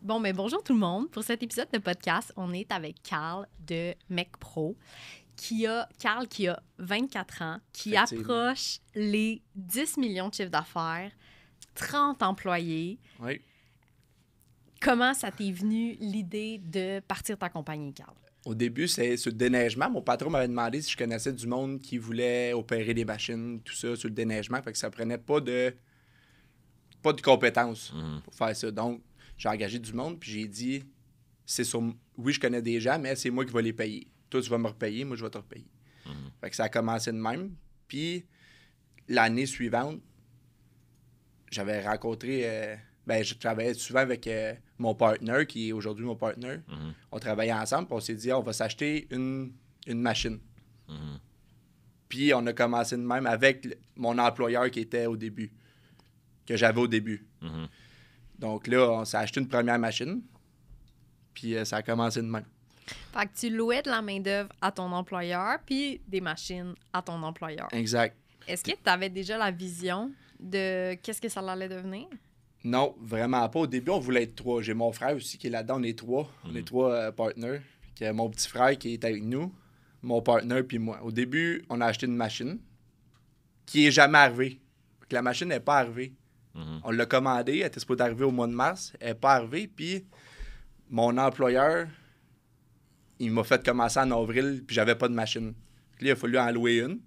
Bon, mais bonjour tout le monde. Pour cet épisode de podcast, on est avec Carl de MecPro, Carl qui a 24 ans, qui approche les 10 millions de chiffres d'affaires, 30 employés. Oui. Comment ça t'est venu l'idée de partir ta compagnie, Carl? Au début, c'est sur le déneigement. Mon patron m'avait demandé si je connaissais du monde qui voulait opérer des machines, tout ça, sur le déneigement. Fait que ça prenait pas de compétences pour faire ça. Donc, j'ai engagé du monde, puis j'ai dit, oui, je connais des gens, mais c'est moi qui vais les payer. Toi, tu vas me repayer, moi, je vais te repayer. Fait que ça a commencé de même. Puis, l'année suivante, j'avais rencontré... je travaillais souvent avec mon partner, qui est aujourd'hui mon partner. On travaillait ensemble, puis on s'est dit, on va s'acheter une machine. Puis, on a commencé de même avec mon employeur qui était au début, que j'avais au début. Donc là, on s'est acheté une première machine, puis ça a commencé de même. Fait que tu louais de la main-d'œuvre à ton employeur, puis des machines à ton employeur. Exact. Est-ce que tu avais déjà la vision de qu'est-ce que ça allait devenir? Non, vraiment pas. Au début, on voulait être 3. J'ai mon frère aussi qui est là-dedans. On est 3. On est 3 partners. Puis, mon petit frère qui est avec nous, mon partner, puis moi. Au début, on a acheté une machine qui est jamais arrivée. La machine n'est pas arrivée. On l'a commandée. Elle était supposée arriver au mois de mars. Elle n'est pas arrivée. Puis mon employeur, il m'a fait commencer en avril, puis j'avais pas de machine. Puis là, il a fallu en louer une.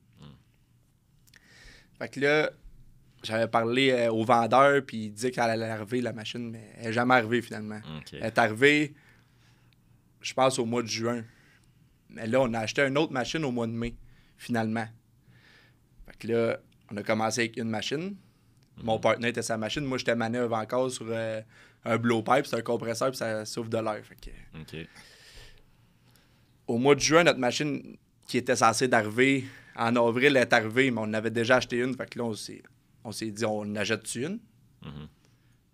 Fait que là, j'avais parlé au vendeur, puis il disait qu'elle allait arriver, la machine, mais elle n'est jamais arrivée, finalement. Okay. Elle est arrivée, je pense, au mois de juin. Mais là, on a acheté une autre machine au mois de mai, finalement. Fait que là, on a commencé avec une machine. Mon partenaire était sa machine. Moi, j'étais manœuvre encore sur un blowpipe, c'est un compresseur, puis ça souffle de l'air. Fait que... OK. Au mois de juin, notre machine qui était censée d'arriver en avril est arrivée, mais on avait déjà acheté une. Fait que là, on s'est dit, on en achète-tu une?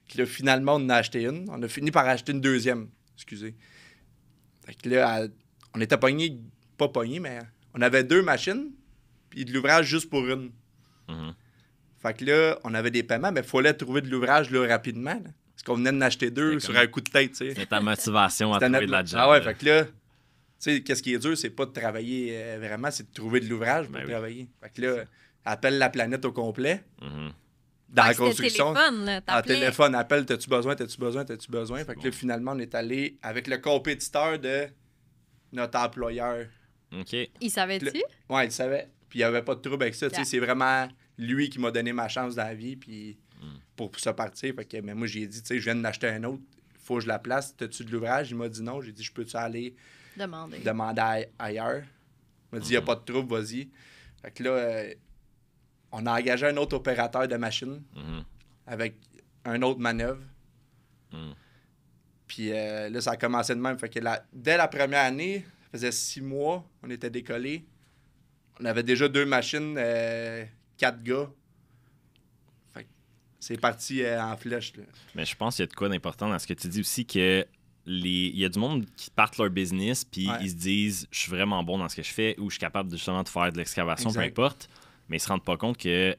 Puis là, finalement, on en a acheté une. On a fini par acheter une deuxième. Excusez. Fait que là, on était pognés, pas pognés, mais on avait 2 machines, puis de l'ouvrage juste pour une. Fait que là, on avait des paiements, mais il fallait trouver de l'ouvrage là, rapidement. Là, parce qu'on venait d'en acheter 2 sur un coup de tête, tu sais. C'était ta motivation à trouver de la job. Ah ouais, fait que là, tu sais, qu'est-ce qui est dur, c'est pas de travailler vraiment, c'est de trouver de l'ouvrage pour travailler. Fait que là, appelle la planète au complet. Dans la construction. Téléphone, là, en téléphone, appelle, t'as-tu besoin? Fait que là, finalement, on est allé avec le compétiteur de notre employeur. OK. Il savait-tu? Ouais, il savait. Puis il n'y avait pas de trouble avec ça. Tu sais, c'est vraiment lui qui m'a donné ma chance dans la vie, puis pour se partir. Fait que, mais moi, j'ai dit, tu sais, je viens d'acheter un autre. Il faut que je la place. T'as-tu de l'ouvrage? Il m'a dit non. J'ai dit, je peux-tu aller demander ailleurs? Il m'a dit, il n'y a pas de trouble, vas-y. Fait que là, on a engagé un autre opérateur de machine avec un autre manœuvre. Puis là, ça a commencé de même. Fait que dès la première année, ça faisait 6 mois, on était décollés. On avait déjà 2 machines, 4 gars. Fait que c'est parti en flèche. Là. Mais je pense qu'il y a de quoi d'important dans ce que tu dis aussi, que il y a du monde qui partent leur business, puis ils se disent, je suis vraiment bon dans ce que je fais, ou je suis capable justement de faire de l'excavation, peu importe. Mais ils se rendent pas compte qu'il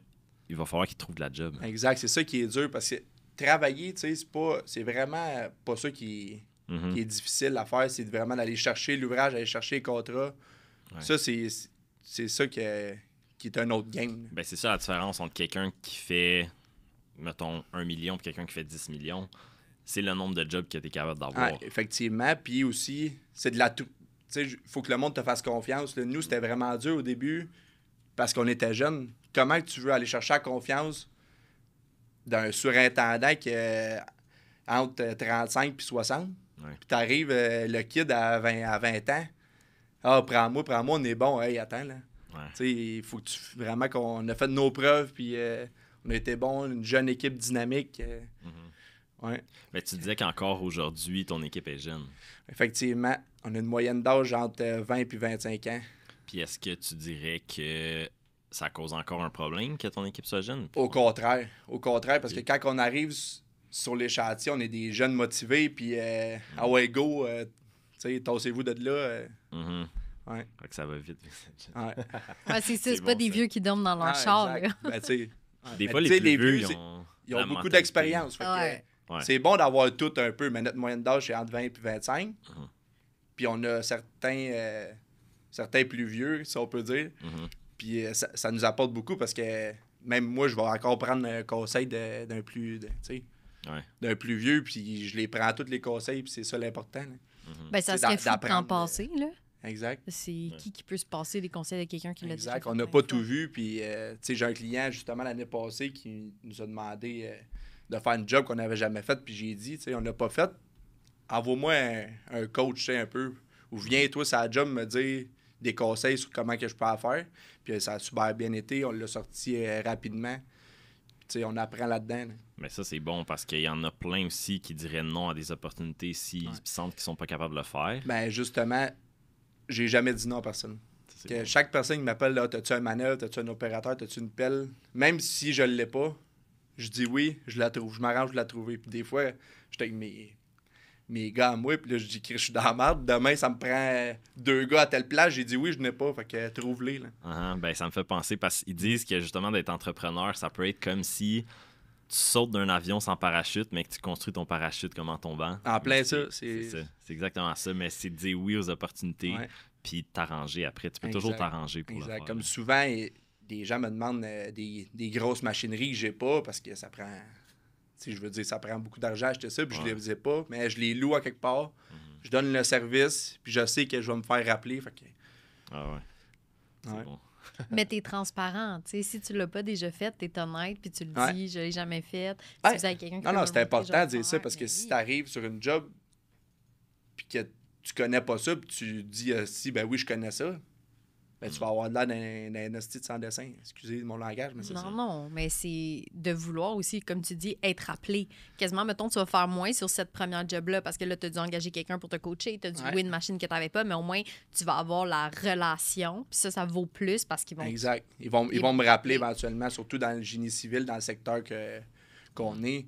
va falloir qu'ils trouvent de la job. Exact, c'est ça qui est dur, parce que travailler, tu sais, c'est vraiment pas ça qui est difficile à faire, c'est vraiment d'aller chercher l'ouvrage, d'aller chercher les contrats. Ouais. Ça, c'est ça qui est un autre game. Ben, c'est ça la différence entre quelqu'un qui fait, mettons, 1 million et quelqu'un qui fait 10 millions. C'est le nombre de jobs que tu es capable d'avoir. Ouais, effectivement. Puis aussi, c'est de la... Tu sais, il faut que le monde te fasse confiance. Là, nous, c'était vraiment dur au début parce qu'on était jeunes. Comment tu veux aller chercher la confiance d'un surintendant qui est entre 35 et 60? Ouais. Puis t'arrives, le kid à 20 ans. Ah, prends-moi, on est bon. Hey, attends, là. Ouais. Tu sais, il faut que vraiment qu'on a fait nos preuves, puis on a été bon, une jeune équipe dynamique. Ouais. Mais tu disais qu'encore aujourd'hui, ton équipe est jeune. Effectivement, on a une moyenne d'âge entre 20 et 25 ans. Puis est-ce que tu dirais que ça cause encore un problème que ton équipe soit jeune? Au contraire, parce que quand on arrive sur les chantiers, on est des jeunes motivés, puis ah ouais, go, tu sais, tassez-vous de là. Ouais. Fait que ça va vite. Ouais, c'est ça, c'est pas des vieux qui dorment dans leur char. Ben, des fois, les plus vieux, ils ont beaucoup d'expérience. Ouais. C'est bon d'avoir tout un peu, mais notre moyenne d'âge, c'est entre 20 et 25. Puis on a certains plus vieux, si on peut dire. Puis ça nous apporte beaucoup parce que même moi, je vais encore prendre un conseil d'un plus vieux, puis je les prends tous les conseils, puis c'est ça l'important. Ben, ça serait fou de t'en passer, là. Exact. C'est qui peut se passer des conseils de quelqu'un qui l'a déjà fait? Exact. On n'a pas tout vu, puis j'ai un client, justement, l'année passée, qui nous a demandé de faire une job qu'on n'avait jamais faite, puis j'ai dit, on n'a pas fait, envoie-moi un coach, un peu, ou viens, toi, sur la job, me dire des conseils sur comment que je peux la faire. Puis ça a super bien été, on l'a sorti rapidement. On apprend là-dedans. Là. Mais ça, c'est bon parce qu'il y en a plein aussi qui diraient non à des opportunités s'ils sentent qu'ils sont pas capables de le faire. Ben justement, j'ai jamais dit non à personne. Bon. Chaque personne qui m'appelle, là, t'as-tu un manœuvre, t'as-tu un opérateur, t'as-tu une pelle, même si je l'ai pas, je dis oui, je la trouve. Je m'arrange de la trouver. Puis des fois, j'étais avec mes gars à moi, puis là, je dis que je suis dans la merde. Demain, ça me prend 2 gars à telle place. J'ai dit oui, je n'ai pas. Fait que trouve-les. Là. Ben, ça me fait penser parce qu'ils disent que justement, d'être entrepreneur, ça peut être comme si tu sautes d'un avion sans parachute, mais que tu construis ton parachute comme en tombant. En plein ça. C'est exactement ça. Mais c'est de dire oui aux opportunités, puis t'arranger après. Tu peux toujours t'arranger pour le faire. Comme souvent, des gens me demandent des grosses machineries que j'ai pas parce que ça prend... je veux dire, ça prend beaucoup d'argent à acheter ça, puis je les ai pas, mais je les loue à quelque part. Je donne le service, puis je sais que je vais me faire rappeler. Fait que... Ah ouais. C'est bon. Mais t'es transparent. T'sais, si tu l'as pas déjà fait, t'es honnête, puis tu le dis, je l'ai jamais fait. Si vous avez quelqu'un qui non, c'est important de dire ça, parce que si t'arrives sur une job, puis que tu connais pas ça, puis tu dis ben oui, je connais ça, ben, tu vas avoir de l'air d'un hostie de sans dessin. Excusez mon langage, mais c'est ça. Non, mais c'est de vouloir aussi, comme tu dis, être appelé. Quasiment, mettons, tu vas faire moins sur cette première job-là parce que là, tu as dû engager quelqu'un pour te coacher, tu as dû louer une machine que tu n'avais pas, mais au moins, tu vas avoir la relation. Puis ça vaut plus parce qu'ils vont... Exact. Ils vont me rappeler éventuellement, surtout dans le génie civil, dans le secteur qu'on est.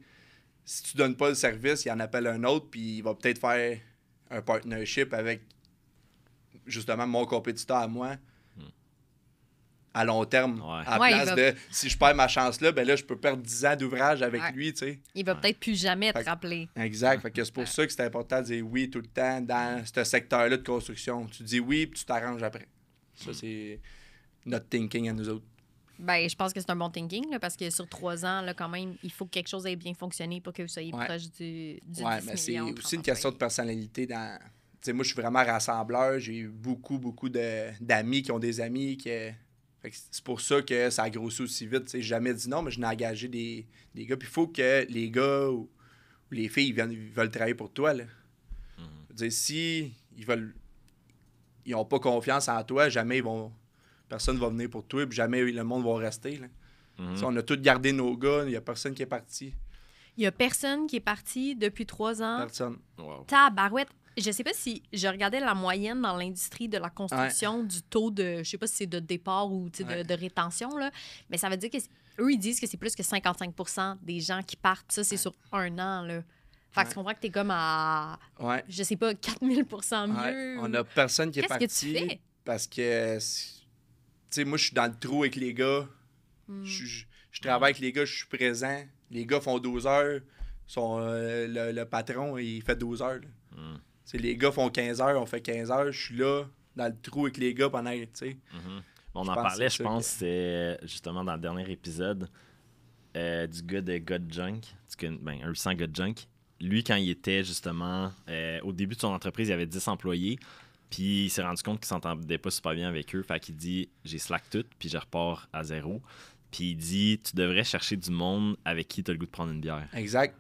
Si tu donnes pas le service, il en appelle un autre, puis il va peut-être faire un partnership avec, justement, mon compétiteur à moi. À long terme, à la place de si je perds ma chance là, ben là, je peux perdre 10 ans d'ouvrage avec lui, tu sais. Il va peut-être plus jamais te rappeler. Exact. Fait que c'est pour ça que c'est important de dire oui tout le temps dans ce secteur-là de construction. Tu dis oui, puis tu t'arranges après. Ça, c'est notre thinking à nous autres. Ben, je pense que c'est un bon thinking, là, parce que sur 3 ans, là, quand même, il faut que quelque chose ait bien fonctionné pour que vous soyez proche du 10 mais millions, c'est aussi une question de personnalité. T'sais, moi, je suis vraiment rassembleur. J'ai eu beaucoup d'amis qui ont des amis qui... C'est pour ça que ça a grossi aussi vite. J'ai jamais dit non, mais je n'ai engagé des gars. Puis il faut que les gars ou les filles ils veulent travailler pour toi. Là. Je veux dire, si ils n'ont pas confiance en toi, jamais personne ne va venir pour toi, puis jamais le monde va rester. Là. On a tous gardé nos gars, il n'y a personne qui est parti. Il n'y a personne qui est parti depuis 3 ans. Personne. Wow. Tabarouette. Je sais pas si je regardais la moyenne dans l'industrie de la construction du taux de, je sais pas si c'est de départ ou de rétention, là, mais ça veut dire qu'eux, ils disent que c'est plus que 55% des gens qui partent. Ça, c'est sur 1 an. Là. Fait que tu comprends que t'es comme à, je sais pas, 4000% mieux. On a personne qui est parti. Qu'est-ce que tu fais? Parce que, tu sais, moi, je suis dans le trou avec les gars. Je travaille avec les gars, je suis présent. Les gars font 12 heures. Le patron, il fait 12 heures. Les gars font 15 heures, on fait 15 heures. Je suis là, dans le trou avec les gars pendant, tu sais. On en parlait, je pense, c'était justement dans le dernier épisode du gars de God Junk, un 800 God Junk. Lui, quand il était justement au début de son entreprise, il avait 10 employés. Puis il s'est rendu compte qu'il s'entendait pas super bien avec eux. Fait qu'il dit, j'ai slack tout, puis je repars à 0. Puis il dit, tu devrais chercher du monde avec qui tu as le goût de prendre une bière. Exact.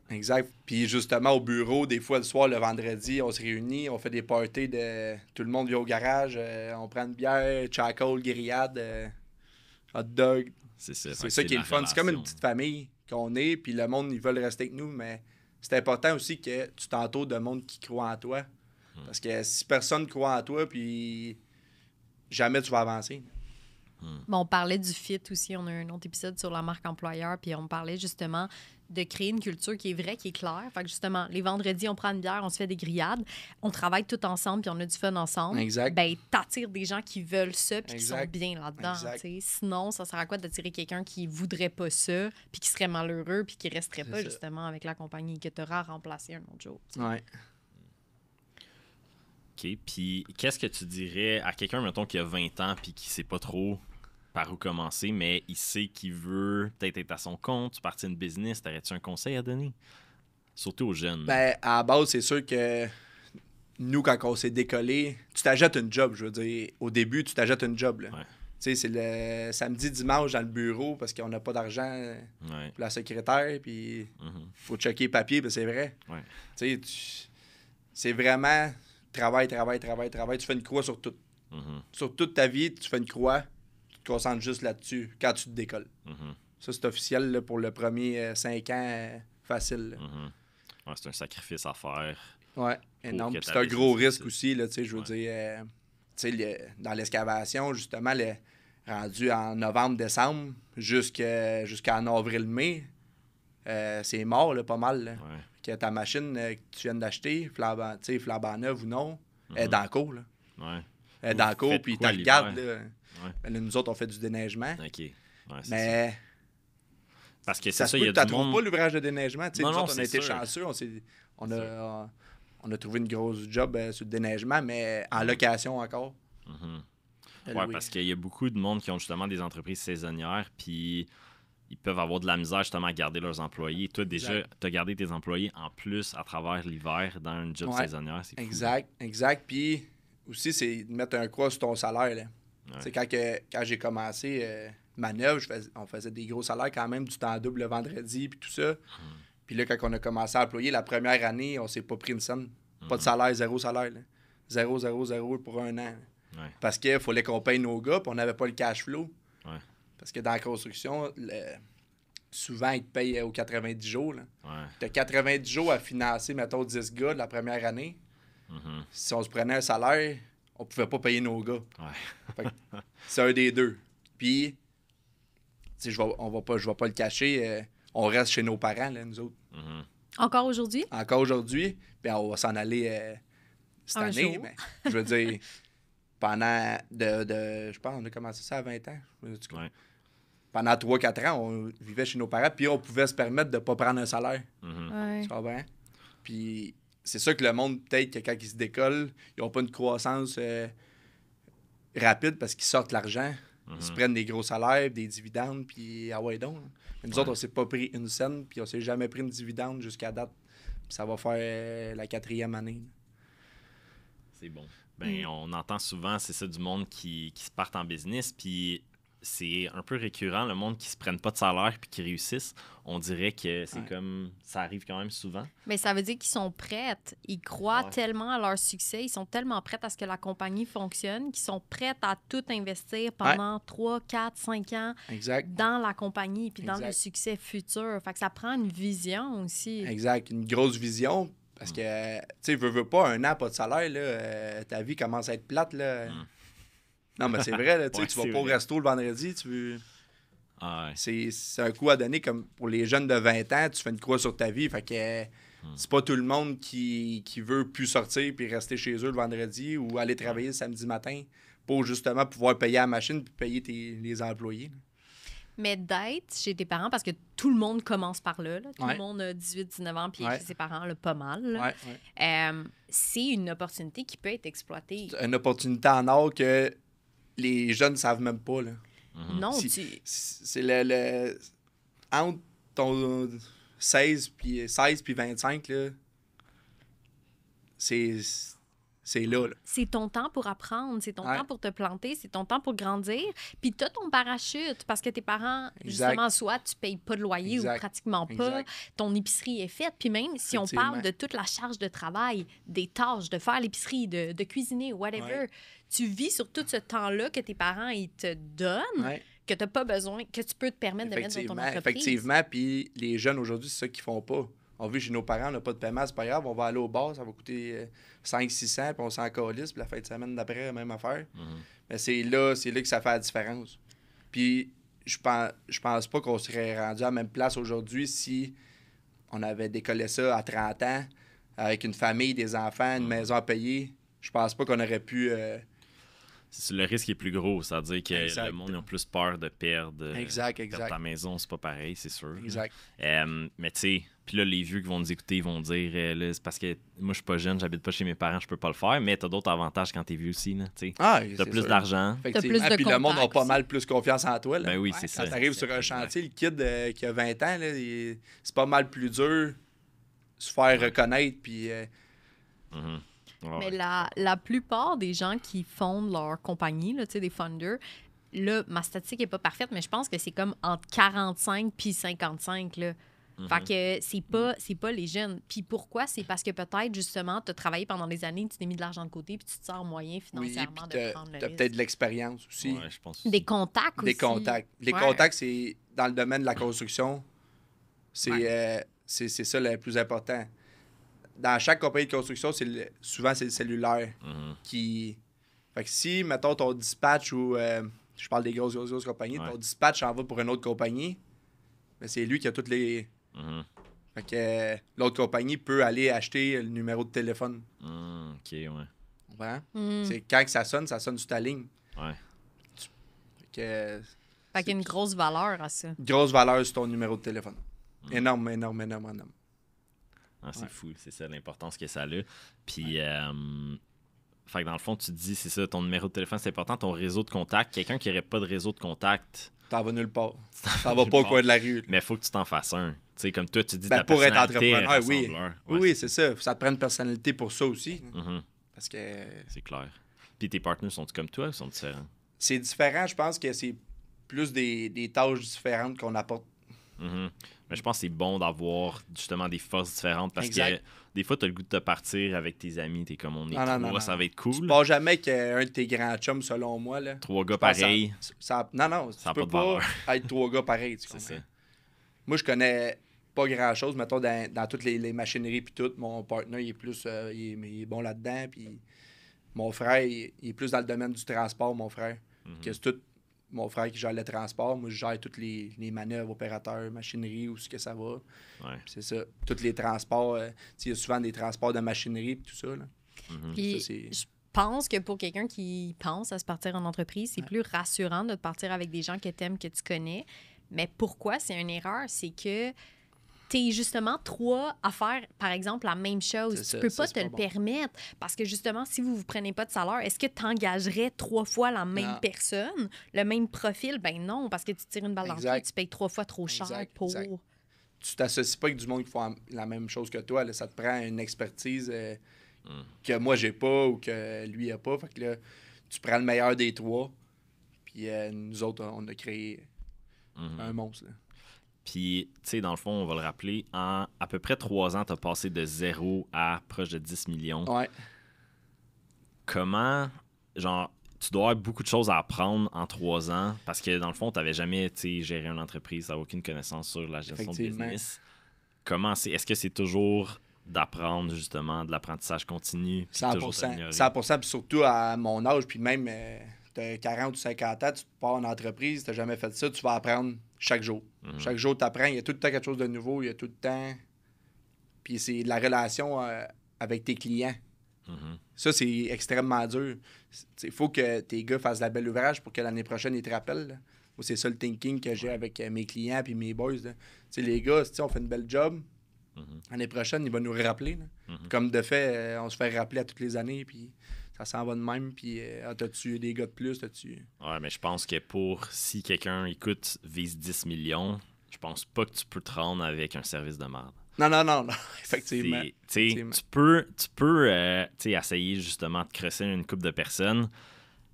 Puis justement, au bureau, des fois, le soir, le vendredi, on se réunit, on fait des parties de... Tout le monde vient au garage, on prend une bière, charcoal, grillade, hot dog. C'est ça. C'est ça qui est le fun. C'est comme une petite famille qu'on est, puis le monde, ils veulent rester avec nous, mais c'est important aussi que tu t'entoures de monde qui croit en toi. Parce que si personne ne croit en toi, puis jamais tu vas avancer. Bon, on parlait du fit aussi. On a un autre épisode sur la marque employeur, puis on parlait justement de créer une culture qui est vraie, qui est claire. Fait que justement, les vendredis, on prend une bière, on se fait des grillades, on travaille tout ensemble, puis on a du fun ensemble. Exact. Ben, t'attires des gens qui veulent ça, puis qui Exact. sont bien là-dedans. Exact. T'sais. Sinon, ça sert à quoi d'attirer quelqu'un qui voudrait pas ça, puis qui serait malheureux, puis qui resterait C'est pas ça. justement avec la compagnie, que t'auras à remplacer un autre jour. t'sais. Ouais. OK. Puis, qu'est-ce que tu dirais à quelqu'un, mettons, qui a 20 ans puis qui sait pas trop par où commencer, mais il sait qu'il veut peut-être être à son compte, partir une business, t'aurais-tu un conseil à donner? Surtout aux jeunes. Ben, à la base, c'est sûr que nous, quand on s'est décollé, tu t'achètes une job, je veux dire. Au début, tu t'achètes une job, là. Ouais. Tu sais, c'est le samedi, dimanche dans le bureau parce qu'on n'a pas d'argent Ouais. pour la secrétaire, puis Mhm. faut checker les papiers, puis c'est vrai. Ouais. Tu sais, c'est vraiment travail. Tu fais une croix sur tout. Mhm. Sur toute ta vie, tu fais une croix, tu te concentres juste là-dessus quand tu te décolles. Mhm. Ça, c'est officiel là, pour le premier 5 ans, facile. Là. Mhm. Ouais, c'est un sacrifice à faire. Ouais, énorme. que Puis ta c'est un gros business risque aussi, là, tu sais, je veux Ouais. dire, tu sais, dans l'excavation, justement, rendu en novembre-décembre jusqu'en avril-mai, c'est mort, là, pas mal. Là. Ouais. Que ta machine que tu viens d'acheter, flambant neuve ou non, elle est Mhm. dans le cours, là. Ouais. Elle est Vous dans le cours, faites puis tu quoi la regardes, l'hiver? là. Ouais. Ben là, nous autres, on fait du déneigement. OK. Ouais, c'est ça. Mais Parce que ça c'est se ça, il peut y a que tu du trouves monde... pas l'ouvrage de déneigement. Tu sais, Non, nous non, autres, on c'est a été sûr. chanceux. On a trouvé une grosse job sur le déneigement, mais en location encore. Mhm. à Ouais, louer. parce qu'il y a beaucoup de monde qui ont justement des entreprises saisonnières, puis ils peuvent avoir de la misère justement à garder leurs employés. Toi, déjà, Exact. tu as gardé tes employés en plus à travers l'hiver dans une job Ouais, saisonnière. C'est fou. Exact. Puis aussi, c'est de mettre un croix sur ton salaire. Là. Ouais. Tu sais, quand j'ai commencé ma neuve, on faisait des gros salaires quand même, du temps double le vendredi, puis tout ça. Puis là, quand on a commencé à employer, la première année, on s'est pas pris une scène. Pas de salaire, zéro salaire. Là. Zéro pour un an. Là. Ouais. Parce qu'il fallait qu'on paye nos gars, puis on n'avait pas le cash flow. Ouais. Parce que dans la construction, souvent, ils te payent aux 90 jours. Ouais. Tu as 90 jours à financer, mettons, 10 gars de la première année. Mhm. Si on se prenait un salaire, on pouvait pas payer nos gars. Ouais. Fait que c'est un des deux. Puis, tu sais, je vais pas le cacher, on reste chez nos parents, là, nous autres. Mhm. Encore aujourd'hui? Encore aujourd'hui, puis on va s'en aller cette Un année. jour. Mais je veux dire, pendant je pense qu'on a commencé ça à 20 ans. Ouais. Pendant 3-4 ans, on vivait chez nos parents, puis on pouvait se permettre de ne pas prendre un salaire. Mhm. Ouais. Tu comprends? Puis c'est ça que le monde, peut-être que quand ils se décollent, ils n'ont pas une croissance rapide parce qu'ils sortent l'argent. Ils se prennent des gros salaires, des dividendes, puis ah ouais donc. Mais nous autres, on s'est pas pris une scène, puis on s'est jamais pris une dividende jusqu'à date. Puis ça va faire la 4e année. C'est bon. Ben, on entend souvent, c'est ça, du monde qui se partent en business, puis c'est un peu récurrent, le monde qui se prenne pas de salaire puis qui réussissent. On dirait que c'est Ouais. comme... Ça arrive quand même souvent. Mais ça veut dire qu'ils sont prêts. Ils croient Ouais. tellement à leur succès. Ils sont tellement prêts à ce que la compagnie fonctionne qu'ils sont prêts à tout investir pendant 3, 4, 5 ans Exact. dans la compagnie puis dans Exact. le succès futur. Fait que ça prend une vision aussi. Exact. Une grosse vision. Parce que, tu sais, veux pas un an, pas de salaire, là, ta vie commence à être plate, là. Non, mais c'est vrai, là, tu sais, Ouais, tu vas c'est pas au vrai. resto le vendredi, Ah ouais. c'est un coup à donner comme pour les jeunes de 20 ans, tu fais une croix sur ta vie, fait que c'est pas tout le monde qui veut plus sortir puis rester chez eux le vendredi ou aller travailler le samedi matin pour justement pouvoir payer la machine puis payer les employés. Mais d'être chez tes parents, parce que tout le monde commence par là. Tout Ouais. le monde a 18-19 ans puis est Ouais. chez ses parents, là, pas mal. là. Ouais. C'est une opportunité qui peut être exploitée. C'est une opportunité en or que les jeunes ne savent même pas, là. Non, Si- C'est le entre ton 16 puis 25, là, c'est là. c'est ton temps pour apprendre, c'est ton Ouais. temps pour te planter, c'est ton temps pour grandir. Puis tu as ton parachute parce que tes parents, Exact. justement, soit tu payes pas de loyer Exact. ou pratiquement pas, Exact. ton épicerie est faite. Puis même si on Effectivement. parle de toute la charge de travail, des tâches, de faire l'épicerie, de cuisiner, whatever, Ouais. tu vis sur tout ce temps-là que tes parents ils te donnent, Ouais. que tu n'as pas besoin, que tu peux te permettre de mettre dans ton entreprise. Effectivement, puis les jeunes aujourd'hui, c'est ça qu'ils font pas. On vit chez nos parents, on n'a pas de paiement, c'est pas grave, on va aller au bar, ça va coûter 500-600, puis on s'en calisse, puis la fin de semaine d'après, même affaire. Mais c'est là que ça fait la différence. Puis je pense pas qu'on serait rendu à la même place aujourd'hui si on avait décollé ça à 30 ans, avec une famille, des enfants, une maison à payer. Je pense pas qu'on aurait pu... Le risque est plus gros, c'est-à-dire que Exact. le monde a plus peur de perdre, Exact. perdre ta maison, c'est pas pareil, c'est sûr. Exact. Mais tu sais, puis là, les vieux qui vont nous écouter, ils vont dire, là, c'est parce que moi, je suis pas jeune, j'habite pas chez mes parents, je peux pas le faire, mais t'as d'autres avantages quand t'es vieux aussi, là, tu sais. T'as plus d'argent. T'as plus de Puis le monde a contacts pas aussi. mal plus confiance en toi. Là. Ben oui, c'est ça. Quand t'arrives sur un chantier, le kid qui a 20 ans, là, c'est pas mal plus dur se faire reconnaître, puis... Mhm. Ouais, Mais ouais. la plupart des gens qui fondent leur compagnie, là, tu sais, des funders, là, ma statistique n'est pas parfaite, mais je pense que c'est comme entre 45 puis 55, là. Fait que c'est pas les jeunes. Puis pourquoi? C'est parce que peut-être, justement, tu as travaillé pendant des années, tu t'es mis de l'argent de côté, puis tu te sens moyen Oui, financièrement puis de prendre le t'as risque. peut-être de l'expérience aussi. Ouais, je pense Des contacts Des aussi. contacts. Les Ouais. contacts, c'est dans le domaine de la construction. C'est ça le plus important. Dans chaque compagnie de construction, souvent, c'est le cellulaire qui... Fait que si, mettons, ton dispatch ou... je parle des grosses compagnies. Ouais. Ton dispatch en va pour une autre compagnie, ben, c'est lui qui a toutes les... Mhm. Fait que l'autre compagnie peut aller acheter le numéro de téléphone. Ok, ouais. Tu comprends? Mm. C'est quand que ça sonne sur ta ligne. Ouais. Fait que... Fait qu'il y a une grosse valeur à ça. Grosse valeur sur ton numéro de téléphone. Énorme. Ah, c'est Ouais. fou, c'est ça l'importance que ça a. Puis, fait que dans le fond, tu te dis, c'est ça, ton numéro de téléphone, c'est important, ton réseau de contact. Quelqu'un qui n'aurait pas de réseau de contact, T'en vas nulle part. T'en vas pas au coin de la rue. mais il faut que tu t'en fasses un. Tu sais, comme toi, tu dis Ben, ta pour être personnalité est entrepreneur, oui. rassembleur. Oui, Ouais, c'est ça. Ça te prend une personnalité pour ça aussi. Mhm, Parce que c'est clair. Puis tes partenaires sont-ils comme toi ou sont différents? c'est différent. Je pense que c'est plus des tâches différentes qu'on apporte. Mhm. Mais je pense que c'est bon d'avoir justement des forces différentes parce Exact. que des fois, tu as le goût de te partir avec tes amis. T'es comme on est Non, trois, ça va être Tu cool. pars jamais avec un de tes grands chums, selon moi. Là. 3 gars Je pense que pareils. non, Ça a tu peux pas de valeur. pas être 3 gars pareils. Tu C'est comprends? ça. Moi, je connais pas grand-chose, mettons, dans toutes les machineries puis tout. Mon partenaire, il est plus il est bon là-dedans. Puis mon frère, il est plus dans le domaine du transport, mon frère. Que c'est tout mon frère qui gère le transport. Moi, je gère toutes les manœuvres, opérateurs, machinerie, où ce que ça va. Ouais. Puis c'est ça. Tous les transports. Il y a souvent des transports de machinerie et tout ça. Là. Puis, Ça, c'est- je pense que pour quelqu'un qui pense à se partir en entreprise, c'est plus rassurant de te partir avec des gens que tu aimes, que tu connais. Mais pourquoi c'est une erreur? C'est que tu es justement trois à faire, par exemple, la même chose. C'est Tu ça, peux ça, pas c'est te pas le bon. permettre. Parce que justement, si vous ne vous prenez pas de salaire, est-ce que tu engagerais 3 fois la même Non. personne, le même profil? Ben non, parce que tu tires une balle dans le pied, Exact. tu payes 3 fois trop cher Exact, pour... exact. Tu t'associes pas avec du monde qui font la même chose que toi. Là. Ça te prend une expertise que moi, j'ai pas ou que lui a pas. Fait que là, tu prends le meilleur des trois. Puis nous autres, on a créé un monstre. Là. Puis, tu sais, dans le fond, on va le rappeler, en à peu près 3 ans, tu as passé de 0 à proche de 10 millions. Ouais. Comment, genre, tu dois avoir beaucoup de choses à apprendre en 3 ans parce que, dans le fond, tu n'avais jamais, tu sais, géré une entreprise, tu n'avais aucune connaissance sur la gestion de Effectivement. business. Comment c'est? Est-ce que c'est toujours d'apprendre, justement, de l'apprentissage continu? Puis toujours 100%. t'améliorer? 100%. Puis surtout à mon âge, puis même, t'as 40 ou 50 ans, tu pars en entreprise, t'as jamais fait ça, tu vas apprendre chaque jour. Chaque jour, tu apprends. Il y a tout le temps quelque chose de nouveau. Il y a tout le temps... Puis c'est la relation avec tes clients. Ça, c'est extrêmement dur. Il faut que tes gars fassent de la belle ouvrage pour que l'année prochaine, ils te rappellent. Là. Moi, c'est ça le thinking que j'ai avec mes clients et mes boys. Là. Les gars, on fait une belle job. L'année prochaine, ils vont nous rappeler. Là. Comme de fait, on se fait rappeler à toutes les années. Puis ça s'en va de même. Puis t'as-tu des gars de plus? Ouais, mais je pense que si quelqu'un, écoute, vise 10 millions, je pense pas que tu peux te rendre avec un service de merde. Non. Effectivement. Tu peux essayer justement de crosser une couple de personnes.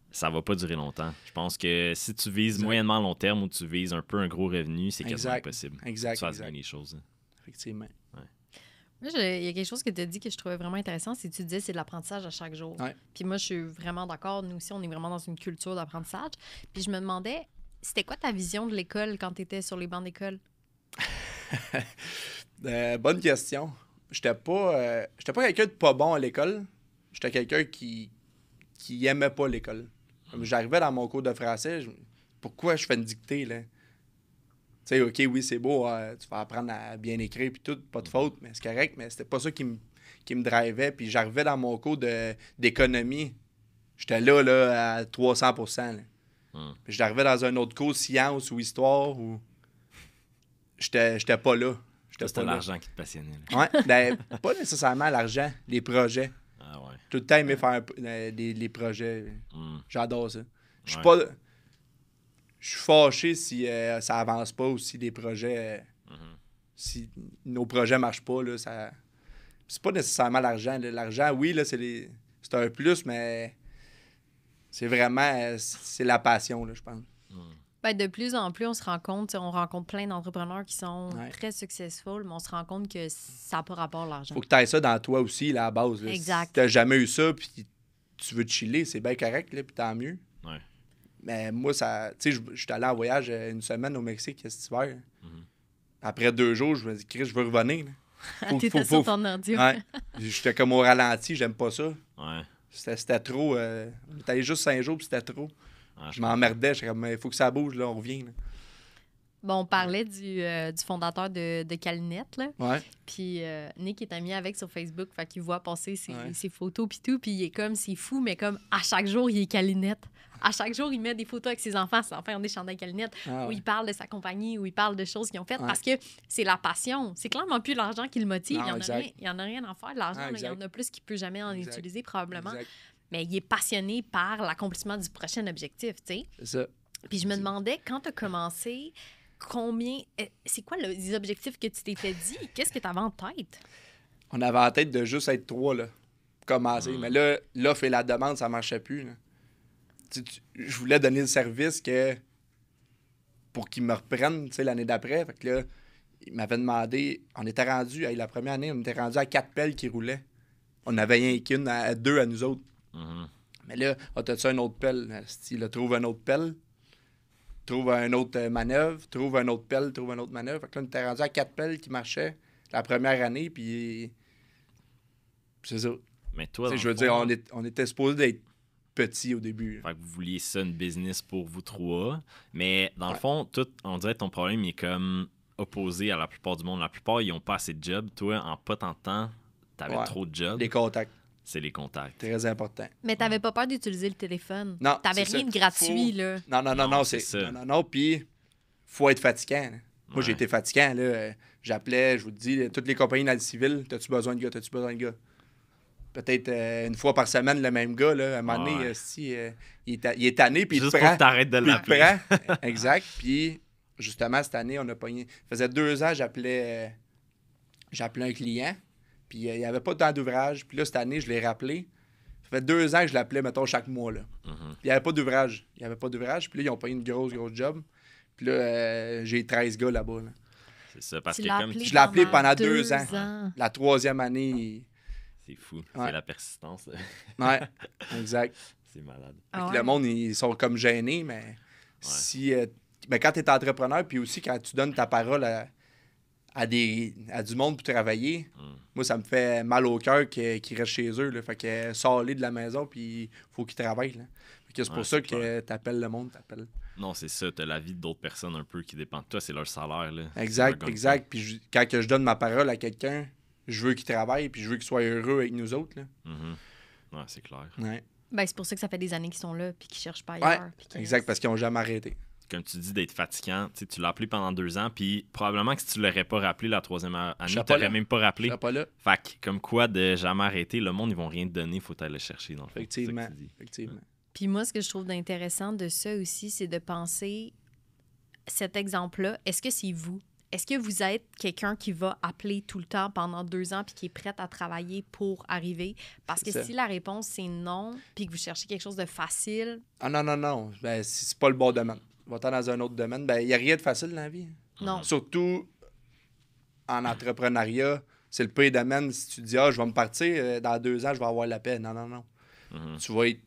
Ça va pas durer longtemps. Je pense que si tu vises moyennement long terme ou tu vises un peu un gros revenu, c'est quasiment impossible. Exact. Tu fasses bien les choses. Effectivement. Moi, il y a quelque chose que tu as dit que je trouvais vraiment intéressant, c'est que tu disais c'est de l'apprentissage à chaque jour. Ouais. Puis moi, je suis vraiment d'accord. Nous aussi, on est vraiment dans une culture d'apprentissage. Puis je me demandais, c'était quoi ta vision de l'école quand tu étais sur les bancs d'école? Bonne question. J'étais pas quelqu'un de pas bon à l'école. J'étais quelqu'un qui aimait pas l'école. Comme j'arrivais dans mon cours de français, pourquoi je fais une dictée, là? sais, OK, oui, c'est beau, tu vas apprendre à bien écrire puis tout, pas de faute, mais c'est correct, mais c'était pas ça qui me drivait. Puis j'arrivais dans mon cours d'économie. J'étais là, à 300%. Là. Puis j'arrivais dans un autre cours, sciences ou histoire, où j'étais pas là. C'était l'argent qui te passionnait. Ouais, ben, pas nécessairement l'argent, les projets. Ah ouais. Tout le temps aimé faire les projets. J'adore ça. Je suis fâché si ça avance pas ou si les projets... si nos projets marchent pas, là, ça... C'est pas nécessairement l'argent. Là. L'argent, oui, là, c'est un plus, mais c'est vraiment... c'est la passion, là, je pense. Ben, de plus en plus, on rencontre plein d'entrepreneurs qui sont très successful, mais on se rend compte que ça n'a pas rapport à l'argent. Faut que tu aies ça dans toi aussi, là, à la base. Là. Exact. Si tu n'as jamais eu ça, puis tu veux te chiller, c'est bien correct, là, puis tant mieux. Ouais. Mais moi, ça... Tu sais, je suis allé en voyage une semaine au Mexique cet hiver. Après 2 jours, je me dis, Chris, je veux revenir. T'étais sur ton ordi. Ouais. J'étais comme au ralenti, j'aime pas ça. Ouais. C'était trop. On était allé juste 5 jours, puis c'était trop. Ouais, je m'emmerdais. J'étais comme, il faut que ça bouge, là, on revient. Là. Bon, on parlait du fondateur de Calinette, là. Ouais. Puis Nick est ami avec sur Facebook, fait qu'il voit passer ses photos puis tout, puis il est comme, c'est fou, mais comme à chaque jour, il est Calinette. À chaque jour, il met des photos avec ses enfants ont des chandails Calinette, où il parle de sa compagnie, où il parle de choses qu'ils ont faites, parce que c'est la passion. C'est clairement plus l'argent qui le motive. Non, il y en a rien à faire. L'argent, il y en a plus qu'il peut jamais en utiliser, probablement. Exact. Mais il est passionné par l'accomplissement du prochain objectif, tu sais. C'est ça. Puis je me demandais, quand tu as commencé, c'est quoi les objectifs que tu t'étais dit? Qu'est-ce que tu avais en tête? On avait en tête de juste être 3, là, pour commencer. Mais là, l'offre et la demande, ça marchait plus. Là. Je voulais donner le service pour qu'ils me reprennent l'année d'après. Fait que là, il m'avait demandé... On était rendu... la première année, on était rendu à 4 pelles qui roulaient. On n'avait rien qu'une, à 2 à nous autres. Mais là, t'as-tu un autre pelle? Là, trouve un autre pelle. Trouve un autre manœuvre. Trouve un autre pelle. Trouve un autre manœuvre. Fait que là, on était rendu à 4 pelles qui marchaient la première année. Puis c'est ça. Mais toi, je veux dire, on était supposé d'être petit au début. Fait que vous vouliez ça, une business pour vous 3. Mais dans le fond, on dirait que ton problème est comme opposé à la plupart du monde. La plupart, ils n'ont pas assez de jobs. Toi, en pas tant de temps, t'avais trop de jobs. Les contacts. C'est les contacts. Très important. Mais t'avais pas peur d'utiliser le téléphone. Non. T'avais rien de gratuit, là. Non, c'est ça. Non, puis faut être fatigant. Là. Moi, j'ai été fatigant. Là. J'appelais, je vous dis, toutes les compagnies dans le civil, t'as-tu besoin de gars, t'as-tu besoin de gars? Peut-être une fois par semaine, le même gars, là, à un moment donné, il est tanné, puis il te prend. Juste pour que t'arrêtes de l'appeler. Exact. Puis, justement, cette année, on a pogné... Ça faisait 2 ans, j'appelais un client, puis il n'y avait pas tant d'ouvrage. Puis là, cette année, je l'ai rappelé. Ça fait 2 ans que je l'appelais, mettons, chaque mois, là. Puis il n'y avait pas d'ouvrage. Puis là, ils ont pogné une grosse job. Puis là, j'ai 13 gars là-bas, là. C'est ça, parce que comme... Je l'ai appelé pendant 2 ans. La 3e année... C'est fou. C'est la persistance. Ouais, exact. C'est malade. Le monde, ils sont comme gênés, mais mais quand tu es entrepreneur, puis aussi quand tu donnes ta parole à du monde pour travailler, moi, ça me fait mal au cœur qu'ils restent chez eux. Là. Fait que sors-les de la maison, puis il faut qu'ils travaillent. Là. Fait que c'est pour ça que tu appelles le monde. Non, c'est ça. Tu as la vie d'autres personnes un peu qui dépendent de toi. C'est leur salaire. Là. Exact. Puis quand je donne ma parole à quelqu'un, je veux qu'il travaille, puis je veux qu'il soit heureux avec nous autres. Là. Ouais, c'est clair. Ouais. Ben, c'est pour ça que ça fait des années qu'ils sont là, puis qu'ils cherchent pas ailleurs. Exact, parce qu'ils n'ont jamais arrêté. Comme tu dis, d'être fatigant, tu l'as appelé pendant 2 ans, puis probablement que si tu l'aurais pas rappelé la 3e année, tu n'aurais même pas rappelé. Je serais pas là. Fait que, comme quoi, de jamais arrêter, le monde, ils vont rien te donner, il faut aller le chercher. Dans le fond. Effectivement. Puis moi, ce que je trouve d'intéressant de ça aussi, c'est de penser cet exemple-là, est-ce que c'est vous? Est-ce que vous êtes quelqu'un qui va appeler tout le temps pendant 2 ans puis qui est prête à travailler pour arriver? Parce que si la réponse, c'est non, puis que vous cherchez quelque chose de facile... Ah non. Ben, si c'est pas le bon domaine. Va-t'en dans un autre domaine. Ben, il n'y a rien de facile dans la vie. Non. Surtout en entrepreneuriat, c'est le pire domaine. Si tu dis, je vais me partir, dans 2 ans, je vais avoir la paix. Non. Tu vas être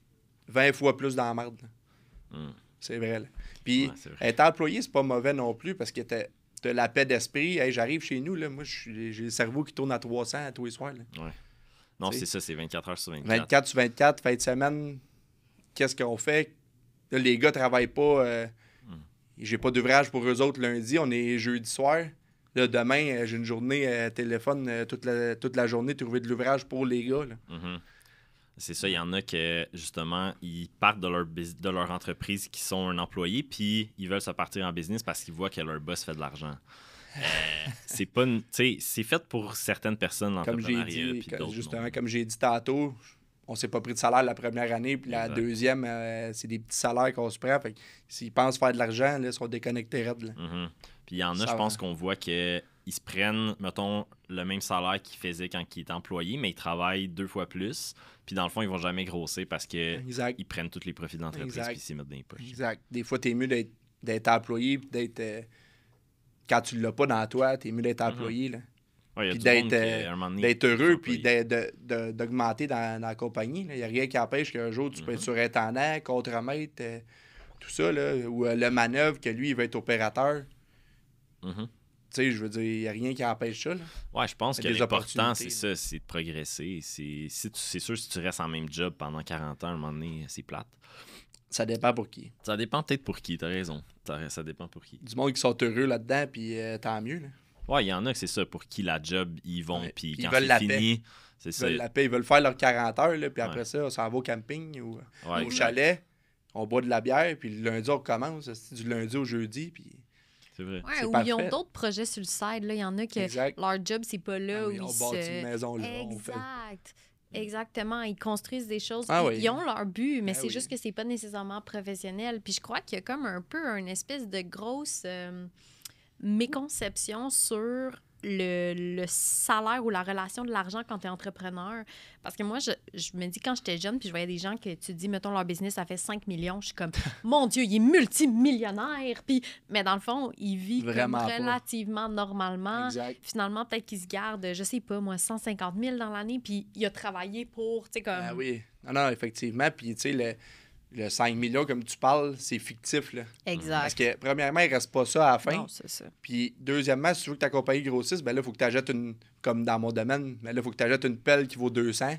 20 fois plus dans la merde. C'est vrai. Là. Puis, être employé, c'est pas mauvais non plus parce que t'as la paix d'esprit. Hey, j'arrive chez nous, là, moi, j'ai le cerveau qui tourne à 300 à tous les soirs. Là. Ouais. Non, c'est ça, c'est 24 heures sur 24. 24 sur 24, fin de semaine, qu'est-ce qu'on fait? Là, les gars travaillent pas. j'ai pas d'ouvrage pour eux autres lundi, on est jeudi soir. Là, demain, j'ai une journée téléphone toute la journée, trouver de l'ouvrage pour les gars. Là. Mm-hmm. C'est ça, il y en a que, justement, ils partent de leur entreprise qui sont un employé, puis ils veulent se partir en business parce qu'ils voient que leur boss fait de l'argent. C'est pas c'est fait pour certaines personnes, l'entrepreneuriat. Comme j'ai dit tantôt, on s'est pas pris de salaire la première année, puis la deuxième, c'est des petits salaires qu'on se prend. Fait que s'ils pensent faire de l'argent, là, ils sont déconnectés raides. Là. Mm-hmm. Puis il y en a, je pense qu'on voit qu'ils se prennent, mettons, le même salaire qu'ils faisaient quand ils étaient employés, mais ils travaillent 2 fois plus. Puis dans le fond, ils vont jamais grossir parce qu'ils prennent tous les profits de l'entreprise et ils s'y mettent dans les poches. Exact. Des fois, t'es mieux d'être employé puis d'être... quand tu l'as pas dans toi, t'es mieux d'être employé. Là. Ouais, puis d'être heureux puis d'augmenter dans la compagnie. Il n'y a rien qui empêche qu'un jour, tu peux être surintendant, contre-maître, tout ça. Là, ou le manœuvre, que lui, il veut être opérateur. Tu sais, je veux dire, il n'y a rien qui empêche ça. Là. Ouais, je pense que l'important, c'est ça, c'est de progresser. C'est sûr, si tu restes en même job pendant 40 ans, à un moment donné, c'est plate. Ça dépend pour qui. Ça dépend peut-être pour qui, t'as raison. Ça dépend pour qui. Du monde qui sont heureux là-dedans, puis tant mieux. Là. Ouais, il y en a que c'est ça, pour qui la job, ils vont, puis quand c'est fini, c'est ça. Ils veulent la paix, ils veulent faire leurs 40 heures, là, puis après ça, on s'en va au camping ou au chalet, on boit de la bière, puis le lundi, on recommence. C'est du lundi au jeudi, puis... C'est vrai. Ouais, ou ils ont d'autres projets sur le side. Là. Il y en a que leur job, c'est pas là où ils bâtit une maison là. Exact. Exactement. Ils construisent des choses. Oui. Ils ont leur but, mais c'est juste que c'est pas nécessairement professionnel. Puis je crois qu'il y a comme un peu une espèce de grosse méconception sur le salaire ou la relation de l'argent quand tu es entrepreneur. Parce que moi, je me dis, quand j'étais jeune, puis je voyais des gens que tu dis, mettons, leur business, ça fait 5 millions. Je suis comme, mon Dieu, il est multimillionnaire. Puis, mais dans le fond, il vit comme relativement normalement. Exact. Finalement, peut-être qu'il se garde, je sais pas, moi, 150 000 dans l'année. Puis il a travaillé pour, tu sais, comme... Ah oui. Non, effectivement. Puis, tu sais, le 5 millions, comme tu parles, c'est fictif. Là. Exact. Parce que, premièrement, il ne reste pas ça à la fin. Non, c'est ça. Puis, deuxièmement, si tu veux que ta compagnie grossisse, ben là, il faut que tu achètes comme dans mon domaine, mais là, il faut que tu achètes une pelle qui vaut 200.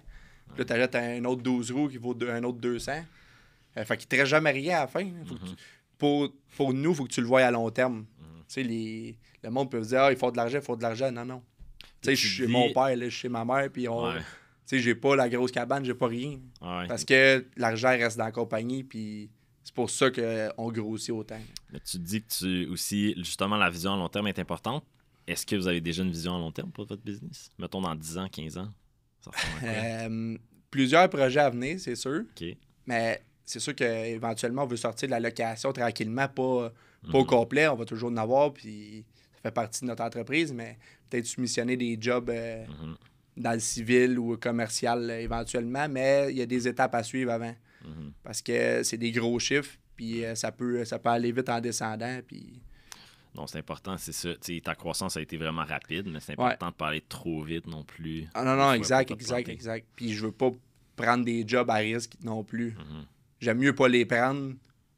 Puis là, tu achètes un autre 12 roues qui vaut un autre 200. Fait qu'il ne te reste jamais rien à la fin. Pour nous, il faut que tu le vois à long terme. Tu sais, le monde peut dire, il faut de l'argent. Non. Tu sais, je suis chez mon père, là, je suis chez ma mère, puis on... Tu sais, j'ai pas la grosse cabane, j'ai pas rien. Parce que l'argent reste dans la compagnie, puis c'est pour ça qu'on grossit autant. Mais tu dis que aussi, justement, la vision à long terme est importante. Est-ce que vous avez déjà une vision à long terme pour votre business? Mettons dans 10 ans, 15 ans? Ça ressemble à quoi? Plusieurs projets à venir, c'est sûr. OK. Mais c'est sûr qu'éventuellement, on veut sortir de la location tranquillement, pas au complet. On va toujours en avoir, puis ça fait partie de notre entreprise, mais peut-être soumissionner des jobs... dans le civil ou commercial éventuellement, mais il y a des étapes à suivre avant. Parce que c'est des gros chiffres, puis ça peut aller vite en descendant. Puis... Non, c'est important, c'est ça. T'sais, ta croissance a été vraiment rapide, mais c'est important de ne pas aller trop vite non plus. Ah non, exact. Puis je veux pas prendre des jobs à risque non plus. J'aime mieux pas les prendre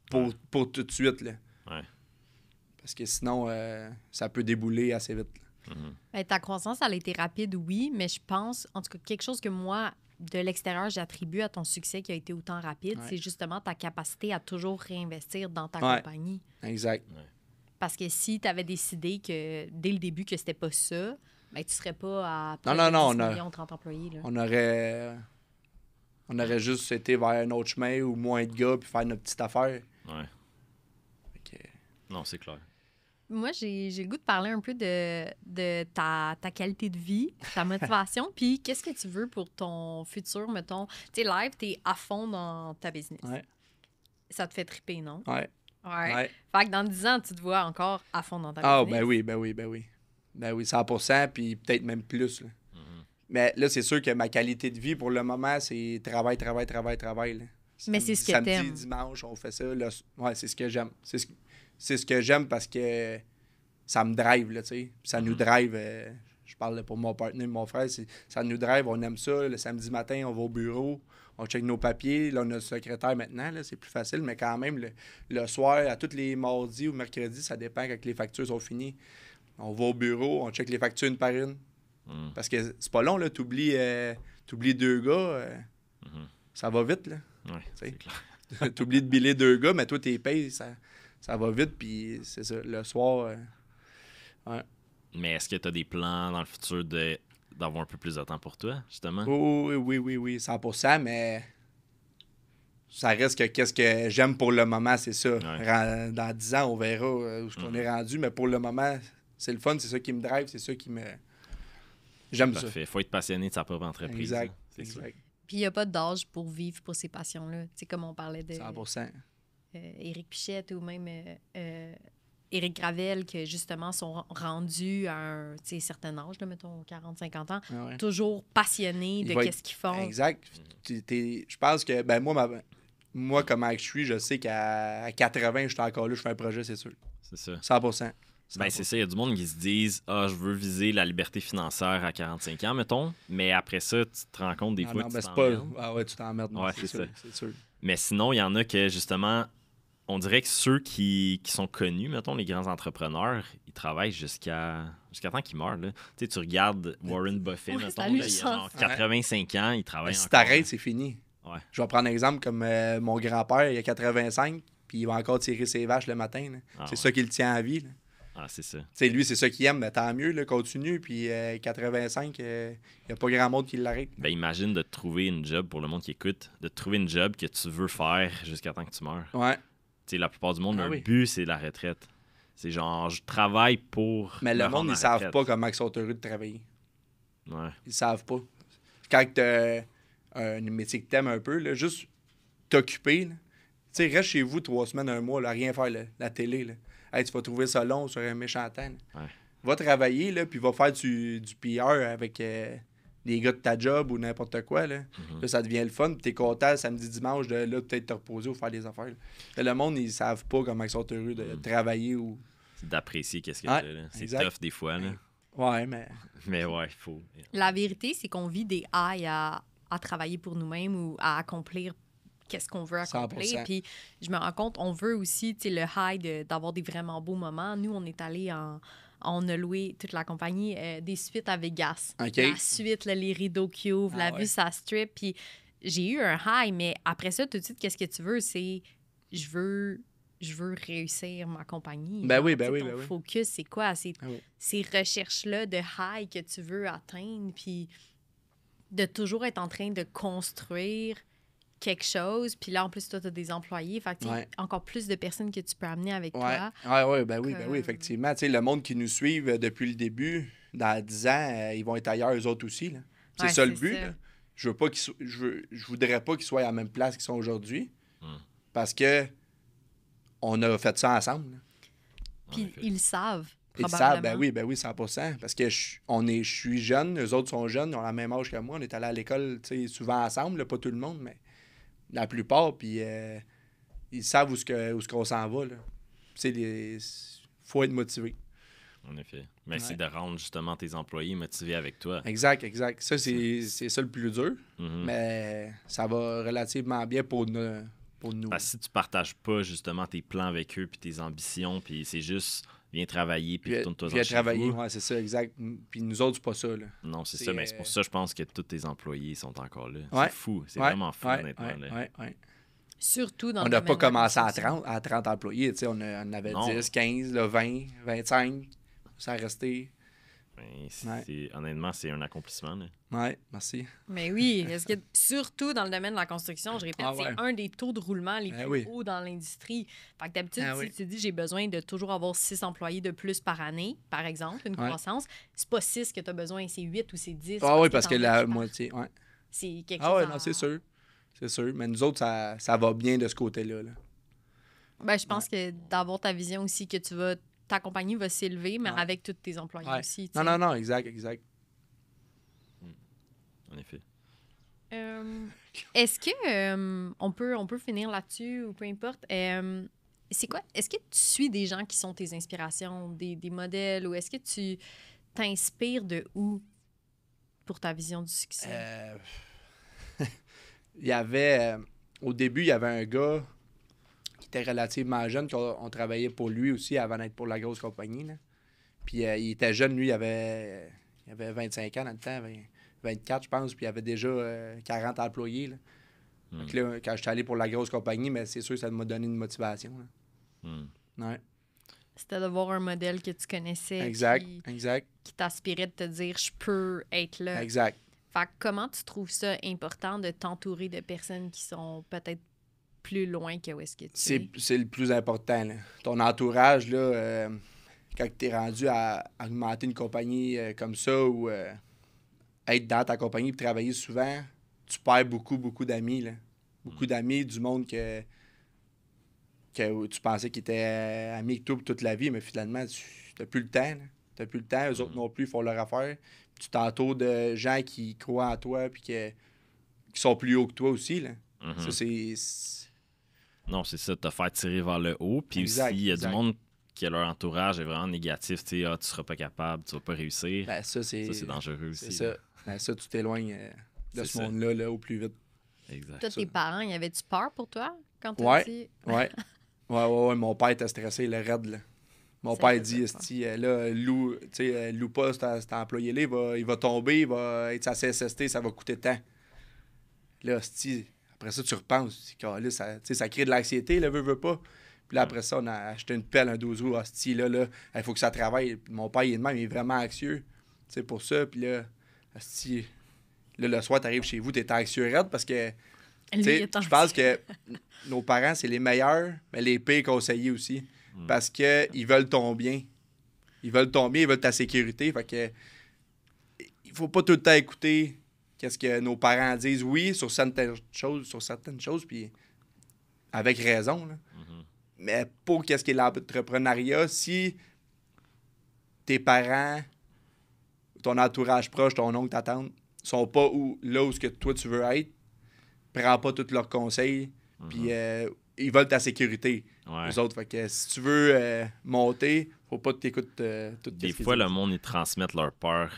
pour tout de suite. Là. Ouais. Parce que sinon, ça peut débouler assez vite. Ben, ta croissance, elle a été rapide, oui, mais je pense, en tout cas, quelque chose que moi, de l'extérieur, j'attribue à ton succès qui a été autant rapide, c'est justement ta capacité à toujours réinvestir dans ta compagnie. Exact. Parce que si tu avais décidé que dès le début que c'était pas ça, ben, tu serais pas à 10 millions, 30 employés. Là. On aurait juste été vers un autre chemin ou moins de gars puis faire notre petite affaire. Ouais. Non, c'est clair. Moi, j'ai le goût de parler un peu de ta qualité de vie, ta motivation, puis qu'est-ce que tu veux pour ton futur, mettons. Tu sais, live, t'es à fond dans ta business. Ouais. Ça te fait triper, non? Ouais. Fait que dans 10 ans, tu te vois encore à fond dans ta business. Ben oui. Ben oui, 100%, puis peut-être même plus. Là. Mais là, c'est sûr que ma qualité de vie, pour le moment, c'est travail. Là. Mais c'est ce que t'aimes. Samedi, dimanche, on fait ça. Là. Ouais, c'est ce que j'aime. C'est ce que j'aime parce que ça me drive, là, tu sais. Ça nous drive. Je parle pour mon partenaire, mon frère. Ça nous drive, on aime ça. Le samedi matin, on va au bureau, on check nos papiers. Là, on a le secrétaire maintenant, là, c'est plus facile. Mais quand même, le soir, à tous les mardis ou mercredis, ça dépend quand les factures sont finies. On va au bureau, on check les factures une par une. Parce que c'est pas long, là. T'oublies 2 gars, ça va vite, là. Ouais, c'est clair. T'oublies de biller 2 gars, mais toi, t'es payé, ça va vite, puis c'est ça. Le soir, ouais. Mais est-ce que tu as des plans dans le futur d'avoir un peu plus de temps pour toi, justement? Oui, 100%, mais ça reste que qu'est-ce que j'aime pour le moment, c'est ça. Ouais. Dans 10 ans, on verra où on est rendu, mais pour le moment, c'est le fun, c'est ça qui me drive, c'est ça qui me... J'aime ça. Parfait. Faut être passionné de sa propre entreprise. Exact, C'est ça. Puis il n'y a pas d'âge pour vivre pour ces passions-là. Tu sais, comme on parlait de 100%. Éric Pichette ou même Éric Gravel, qui justement sont rendus à un certain âge, là, mettons 40-50 ans, Ouais. toujours passionnés de qu'est-ce qu'ils font. Exact. Je pense que, ben moi, comment je suis, je sais qu'à 80, je suis encore là, je fais un projet, c'est sûr. C'est ça. 100%. Ben, c'est ça. Il y a du monde qui se disent je veux viser la liberté financière à 45 ans, mettons. Mais après ça, tu te rends compte des fois que tu t'emmerdes. Ah ouais, tu t'emmerdes. Ouais, c'est sûr, ça. c'est sûr. Mais sinon, il y en a que, justement, on dirait que ceux qui sont connus, mettons, les grands entrepreneurs, ils travaillent jusqu'à temps qu'ils meurent. Là. Tu sais, tu regardes Warren Buffett, Ouais, mettons, ça là, lui il a sort. genre 85 ans, il travaille Si encore. t'arrêtes, c'est fini. Ouais. Je vais prendre un exemple comme mon grand-père, il a 85, puis il va encore tirer ses vaches le matin. Là. C'est ça qui le tient à vie. Là. Ah, c'est ça. T'sais, lui, c'est ça qu'il aime, mais tant mieux, là, continue. Puis 85, il n'y a pas grand monde qui l'arrête. Ben, imagine de te trouver une job, pour le monde qui écoute, de te trouver une job que tu veux faire jusqu'à temps que tu meurs. Ouais. Tu sais, la plupart du monde, leur oui. but, c'est la retraite. C'est genre, je travaille pour. Mais le me monde, rendre ils à la savent retraite. pas comment ils sont heureux de travailler. Ouais. Ils savent pas. Quand tu as un métier que t'aimes un peu, là, juste t'occuper. Tu sais, reste chez vous 3 semaines, un mois, là, rien faire, là, la télé. Là. Hey, tu vas trouver ça long sur un méchant temps. Ouais. Va travailler, là, puis va faire du PR avec les gars de ta job ou n'importe quoi. Là. Là, ça devient le fun. Puis t'es content samedi, dimanche de là, peut-être te reposer ou faire des affaires. Là. Là, le monde, ils savent pas comment ils sont heureux de travailler ou. C'est d'apprécier qu'est-ce que Ouais, tu as. C'est exact. tough des fois. Là. Ouais, mais. Mais ouais, il faut. La vérité, c'est qu'on vit des highs à travailler pour nous-mêmes ou à accomplir qu'est-ce qu'on veut accomplir. 100%. Puis je me rends compte, on veut aussi le high d'avoir des vraiment beaux moments. Nous, on est allés on a loué toute la compagnie des suites à Vegas. OK. La suite, là, les rideaux qui ouvrent, la vue, ça strip. Puis j'ai eu un high, mais après ça, tout de suite, qu'est-ce que tu veux? C'est je veux réussir ma compagnie. Ben Genre, oui, tu sais, ben oui, ton ben oui. focus, c'est quoi? C'est Ah oui. ces recherches-là de high que tu veux atteindre, puis de toujours être en train de construire quelque chose. Puis là, en plus, toi, tu as des employés. Fait que, tu sais, Ouais. encore plus de personnes que tu peux amener avec Ouais, toi. ben oui, Comme- effectivement. Tu sais, le monde qui nous suit depuis le début, dans 10 ans, ils vont être ailleurs, eux autres aussi. Là. C'est Ouais, ça le c'est but. ça. Là. Je voudrais pas qu'ils soient à la même place qu'ils sont aujourd'hui. Parce que on a fait ça ensemble. Là. Puis En effet. ils savent, Ils probablement. savent, ben oui, 100%. Parce que je suis jeune, eux autres sont jeunes, ils ont la même âge que moi. On est allés à l'école, tu sais, souvent ensemble, là, pas tout le monde, mais la plupart. Puis ils savent où qu'on s'en va. Là. Faut être motivé. En effet. Mais Ouais. c'est de rendre justement tes employés motivés avec toi. Exact. Ça, c'est ça le plus dur. Mhm. Mais ça va relativement bien pour nous. Parce que si tu partages pas justement tes plans avec eux puis tes ambitions, puis c'est juste viens travailler puis tourne-toi Puis à chez travailler, vous. ouais, c'est ça, exact. Puis nous autres, c'est pas ça. Là. Non, c'est C'est, ça. Mais c'est pour ça je pense que tous tes employés sont encore là. Ouais. C'est fou. C'est Ouais, vraiment fou, ouais, honnêtement. là. ouais. Surtout dans On le n'a domaine pas de la commencé construction. à 30 employés. Tu sais, on en avait Non. 10, 15, là, 20, 25. Ça a resté. Mais Ouais. honnêtement, c'est un accomplissement. Là. Ouais, merci. Mais oui, surtout dans le domaine de la construction, je répète, Ah ouais. c'est un des taux de roulement les plus oui. hauts dans l'industrie. Fait que d'habitude, Ah si oui. tu dis j'ai besoin de toujours avoir 6 employés de plus par année, par exemple, une Ouais. croissance, c'est pas 6 que tu as besoin, c'est 8 ou c'est 10. Ah oui, parce que t'en la as qui moitié. Ouais. partent. C'est quelque Ah chose ouais, en- non, c'est sûr. C'est sûr. Mais nous autres, ça va bien de ce côté-là. Là. Ben, je pense que d'avoir ta vision aussi, que ta compagnie va s'élever, mais Ouais. avec tous tes employés Ouais. aussi. tu Non, sais. non, exact. En effet. Est-ce que on peut finir là-dessus ou peu importe? C'est quoi? Est-ce que tu suis des gens qui sont tes inspirations, des modèles, ou est-ce que tu t'inspires de où pour ta vision du succès? Il y avait. Au début, il y avait un gars qui était relativement jeune, qu'on travaillait pour lui aussi avant d'être pour la grosse compagnie. Là. Puis il était jeune, lui, il avait 25 ans dans le temps, 24, je pense, puis il avait déjà 40 employés. Là. Fait que là, quand je suis allé pour la grosse compagnie, mais c'est sûr que ça m'a donné une motivation. Là. Ouais. C'était de voir un modèle que tu connaissais. Exact. Qui t'aspirait de te dire, je peux être là. Exact. Fait que comment tu trouves ça important de t'entourer de personnes qui sont peut-être plus loin que où est-ce que tu es? C'est le plus important, là. Ton entourage, là, quand tu es rendu à augmenter une compagnie comme ça ou être dans ta compagnie et travailler souvent, tu perds beaucoup d'amis, là. Beaucoup d'amis, du monde que tu pensais qu'ils étaient amis avec toi pour toute la vie, mais finalement, tu n'as plus le temps, là. Tu n'as plus le temps. Eux autres non plus, ils font leur affaire. Tu t'entoures de gens qui croient en toi puis qui sont plus hauts que toi aussi, là. Ça, c'est... Non, c'est ça, te faire tirer vers le haut. Puis aussi, il y a du monde qui a leur entourage est vraiment négatif. Tu sais, tu seras pas capable, tu vas pas réussir. Ben, ça, c'est dangereux aussi. C'est ça. Ben, ça, tu t'éloignes de ce monde-là là, au plus vite. Exact. Toi, tes parents, y avait-tu peur pour toi quand tu dit... Ouais. Mon père était stressé, le raide, là. Mon père dit, là, loue pas cet employé-là, il va tomber, il va être sa CSST, ça va coûter tant. Là, après ça, tu repenses. Ça crée de l'anxiété, là, veut pas. Puis là, après ça, on a acheté une pelle, un 12 roues. Là, il faut que ça travaille. Puis mon père, il est de même, il est vraiment anxieux. Pour ça. Puis là, le soir, tu arrives chez vous, tu es anxieux raide parce que je pense que nos parents, c'est les meilleurs, mais les pires conseillers aussi. Parce qu'ils veulent ton bien. Ils veulent ton bien, ils veulent ta sécurité. Fait que il faut pas tout le temps écouter qu'est-ce que nos parents disent. Oui, sur certaines choses, puis avec raison. Là. Mais pour qu'est-ce qui est l'entrepreneuriat, si tes parents, ton entourage proche, ton oncle, ta tante, sont pas là où ce que toi tu veux être, prends pas tous leurs conseils, puis ils veulent ta sécurité. Les autres, fait que si tu veux monter, faut pas que tu écoutes tout. Des fois, le monde, ils transmettent leur peur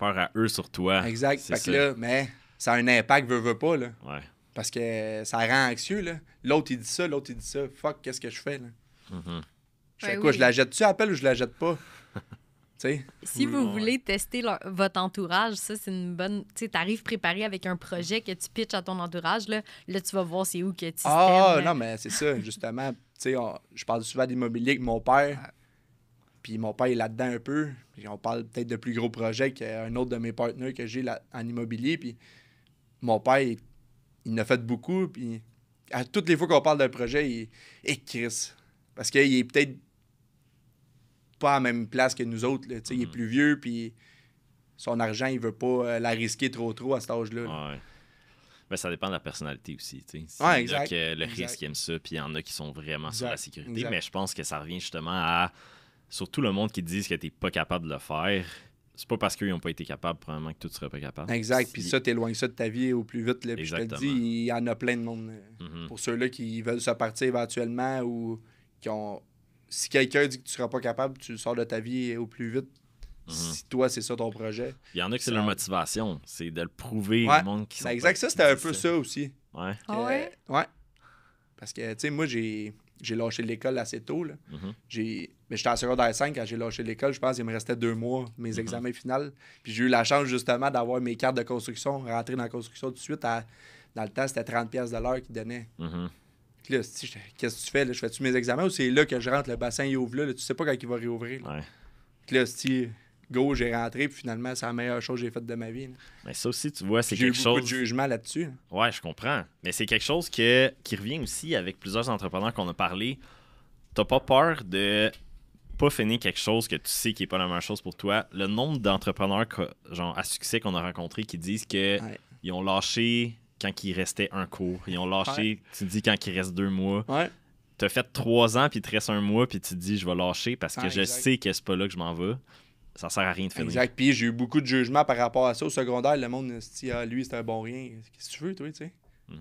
à eux sur toi. Exact. Fait que là, mais ça a un impact, veut pas, là. Ouais. Parce que ça rend anxieux, là. L'autre, il dit ça, l'autre, il dit ça. Fuck, qu'est-ce que je fais, là? Je fais quoi? Je la jette-tu à appel ou je la jette pas? Si vous voulez tester votre entourage, ça, c'est une bonne... Tu sais, t'arrives préparé avec un projet que tu pitches à ton entourage, là tu vas voir c'est où que tu non, mais c'est ça, justement. Tu sais, je parle souvent d'immobilier avec mon père. Puis mon père est là-dedans un peu. Puis on parle peut-être de plus gros projets qu'un autre de mes partenaires que j'ai en immobilier. Puis mon père, il en a fait beaucoup. Puis à toutes les fois qu'on parle d'un projet, il est Chris. Parce qu'il est peut-être pas à la même place que nous autres. Là. Il est plus vieux, puis son argent, il veut pas la risquer trop à cet âge-là. Ouais. Ben, ça dépend de la personnalité aussi. Exact. Le risque aime ça, puis il y en a qui sont vraiment sur la sécurité. Exact. Mais je pense que ça revient justement à... Surtout le monde qui te dit que t'es pas capable de le faire. C'est pas parce qu'ils n'ont pas été capables, probablement, que toi, tu serais pas capable. Exact. Puis ça, t'éloignes ça de ta vie au plus vite. Là. Puis je te dis, il y en a plein de monde. Pour ceux-là qui veulent se partir éventuellement ou qui ont... Si quelqu'un dit que tu seras pas capable, tu le sors de ta vie au plus vite. Si toi, c'est ça ton projet. Il y en a que c'est leur motivation. C'est de le prouver au monde qui sont... Exact. Ça, c'était un peu ça aussi. Ouais. Ouais. Parce que, tu sais, moi, j'ai lâché l'école assez tôt. Là. J'étais en secondaire 5 quand j'ai lâché l'école. Je pense qu'il me restait 2 mois, mes examens finaux. Puis j'ai eu la chance, justement, d'avoir mes cartes de construction, rentrer dans la construction tout de suite. Dans le temps, c'était 30$ de l'heure qu'ils donnaient. Puis là, qu'est-ce que tu fais? Là? Je fais-tu mes examens ou c'est là que je rentre, le bassin il ouvre là? Tu sais pas quand il va réouvrir. Là. Puis là, go, j'ai rentré, puis finalement, c'est la meilleure chose que j'ai faite de ma vie. Là. Mais ça aussi, tu vois, c'est j'ai quelque chose... J'ai eu beaucoup de jugement là-dessus. Ouais, je comprends. Mais c'est quelque chose qui revient aussi avec plusieurs entrepreneurs qu'on a parlé. T'as pas peur de pas finir quelque chose que tu sais qui est pas la meilleure chose pour toi. Le nombre d'entrepreneurs genre à succès qu'on a rencontrés qui disent que ils ont lâché quand il restait un cours. Ils ont lâché, tu dis, quand il reste 2 mois. T'as fait 3 ans, puis il te reste 1 mois, puis tu te dis, je vais lâcher parce que je sais que c'est pas là que je m'en vais. Ça sert à rien de finir. Exact. Puis j'ai eu beaucoup de jugements par rapport à ça. Au secondaire, le monde se dit, lui, c'est un bon rien. Qu'est-ce que tu veux, toi, tu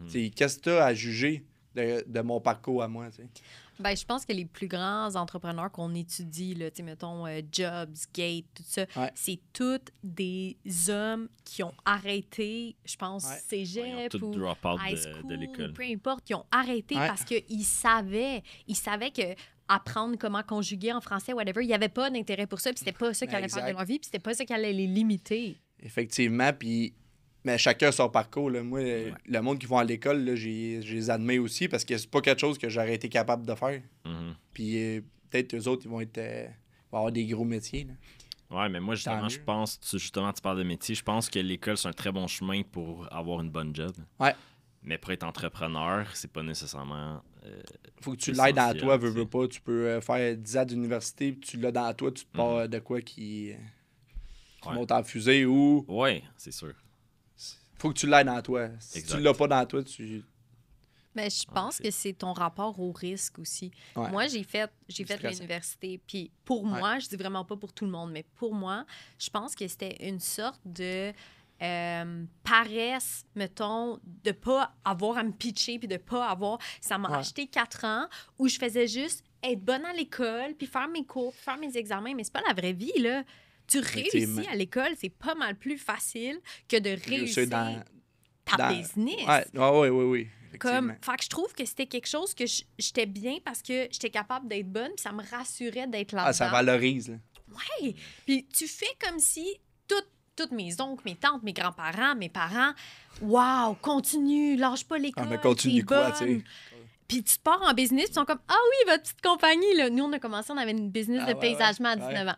sais? Qu'est-ce que tu as à juger de mon parcours à moi, tu sais? Ben, je pense que les plus grands entrepreneurs qu'on étudie, là, mettons Jobs, Gates, tout ça, c'est tous des hommes qui ont arrêté, je pense, cégep ou high school, de l'école. Peu importe, qui ont arrêté parce qu'ils savaient que apprendre comment conjuguer en français, whatever, il n'y avait pas d'intérêt pour ça, puis c'était pas ça qui allait faire de leur vie, puis c'était pas ça qui allait les limiter. Effectivement, puis... Mais chacun son parcours. Là. Moi, le monde qui va à l'école, je les admets aussi parce que c'est pas quelque chose que j'aurais été capable de faire. Puis peut-être eux autres, ils vont avoir des gros métiers. Là. Ouais, mais moi, justement, je pense, tu parles de métier, je pense que l'école, c'est un très bon chemin pour avoir une bonne job. Ouais. Mais pour être entrepreneur, c'est pas nécessairement. Faut que tu l'aides dans toi, veux pas. Tu peux faire 10 ans d'université, puis tu l'as dans toi, tu te pars de quoi qui monte en fusée ou. Ouais, c'est sûr. Faut que tu l'aides dans toi. Si tu l'as pas dans toi, tu. Mais je pense que c'est ton rapport au risque aussi. Ouais. Moi, j'ai fait l'université. Puis pour moi, je dis vraiment pas pour tout le monde, mais pour moi, je pense que c'était une sorte de paresse, mettons, de pas avoir à me pitcher puis de pas avoir... Ça m'a acheté 4 ans où je faisais juste être bonne à l'école puis faire mes cours, faire mes examens. Mais c'est pas la vraie vie, là. Tu réussis à l'école, c'est pas mal plus facile que de réussir ta business. Oui. Fait que je trouve que c'était quelque chose que j'étais bien parce que j'étais capable d'être bonne puis ça me rassurait d'être là-dedans. Ah, ça valorise. Là. Oui. Puis tu fais comme si toutes mes oncles, mes tantes, mes grands-parents, mes parents, wow, continue, lâche pas l'école. Ah, mais continue quoi, tu sais. Puis tu pars en business, puis ils sont comme, ah oui, votre petite compagnie, là. Nous, on a commencé, on avait une business de paysagement à 19 ans.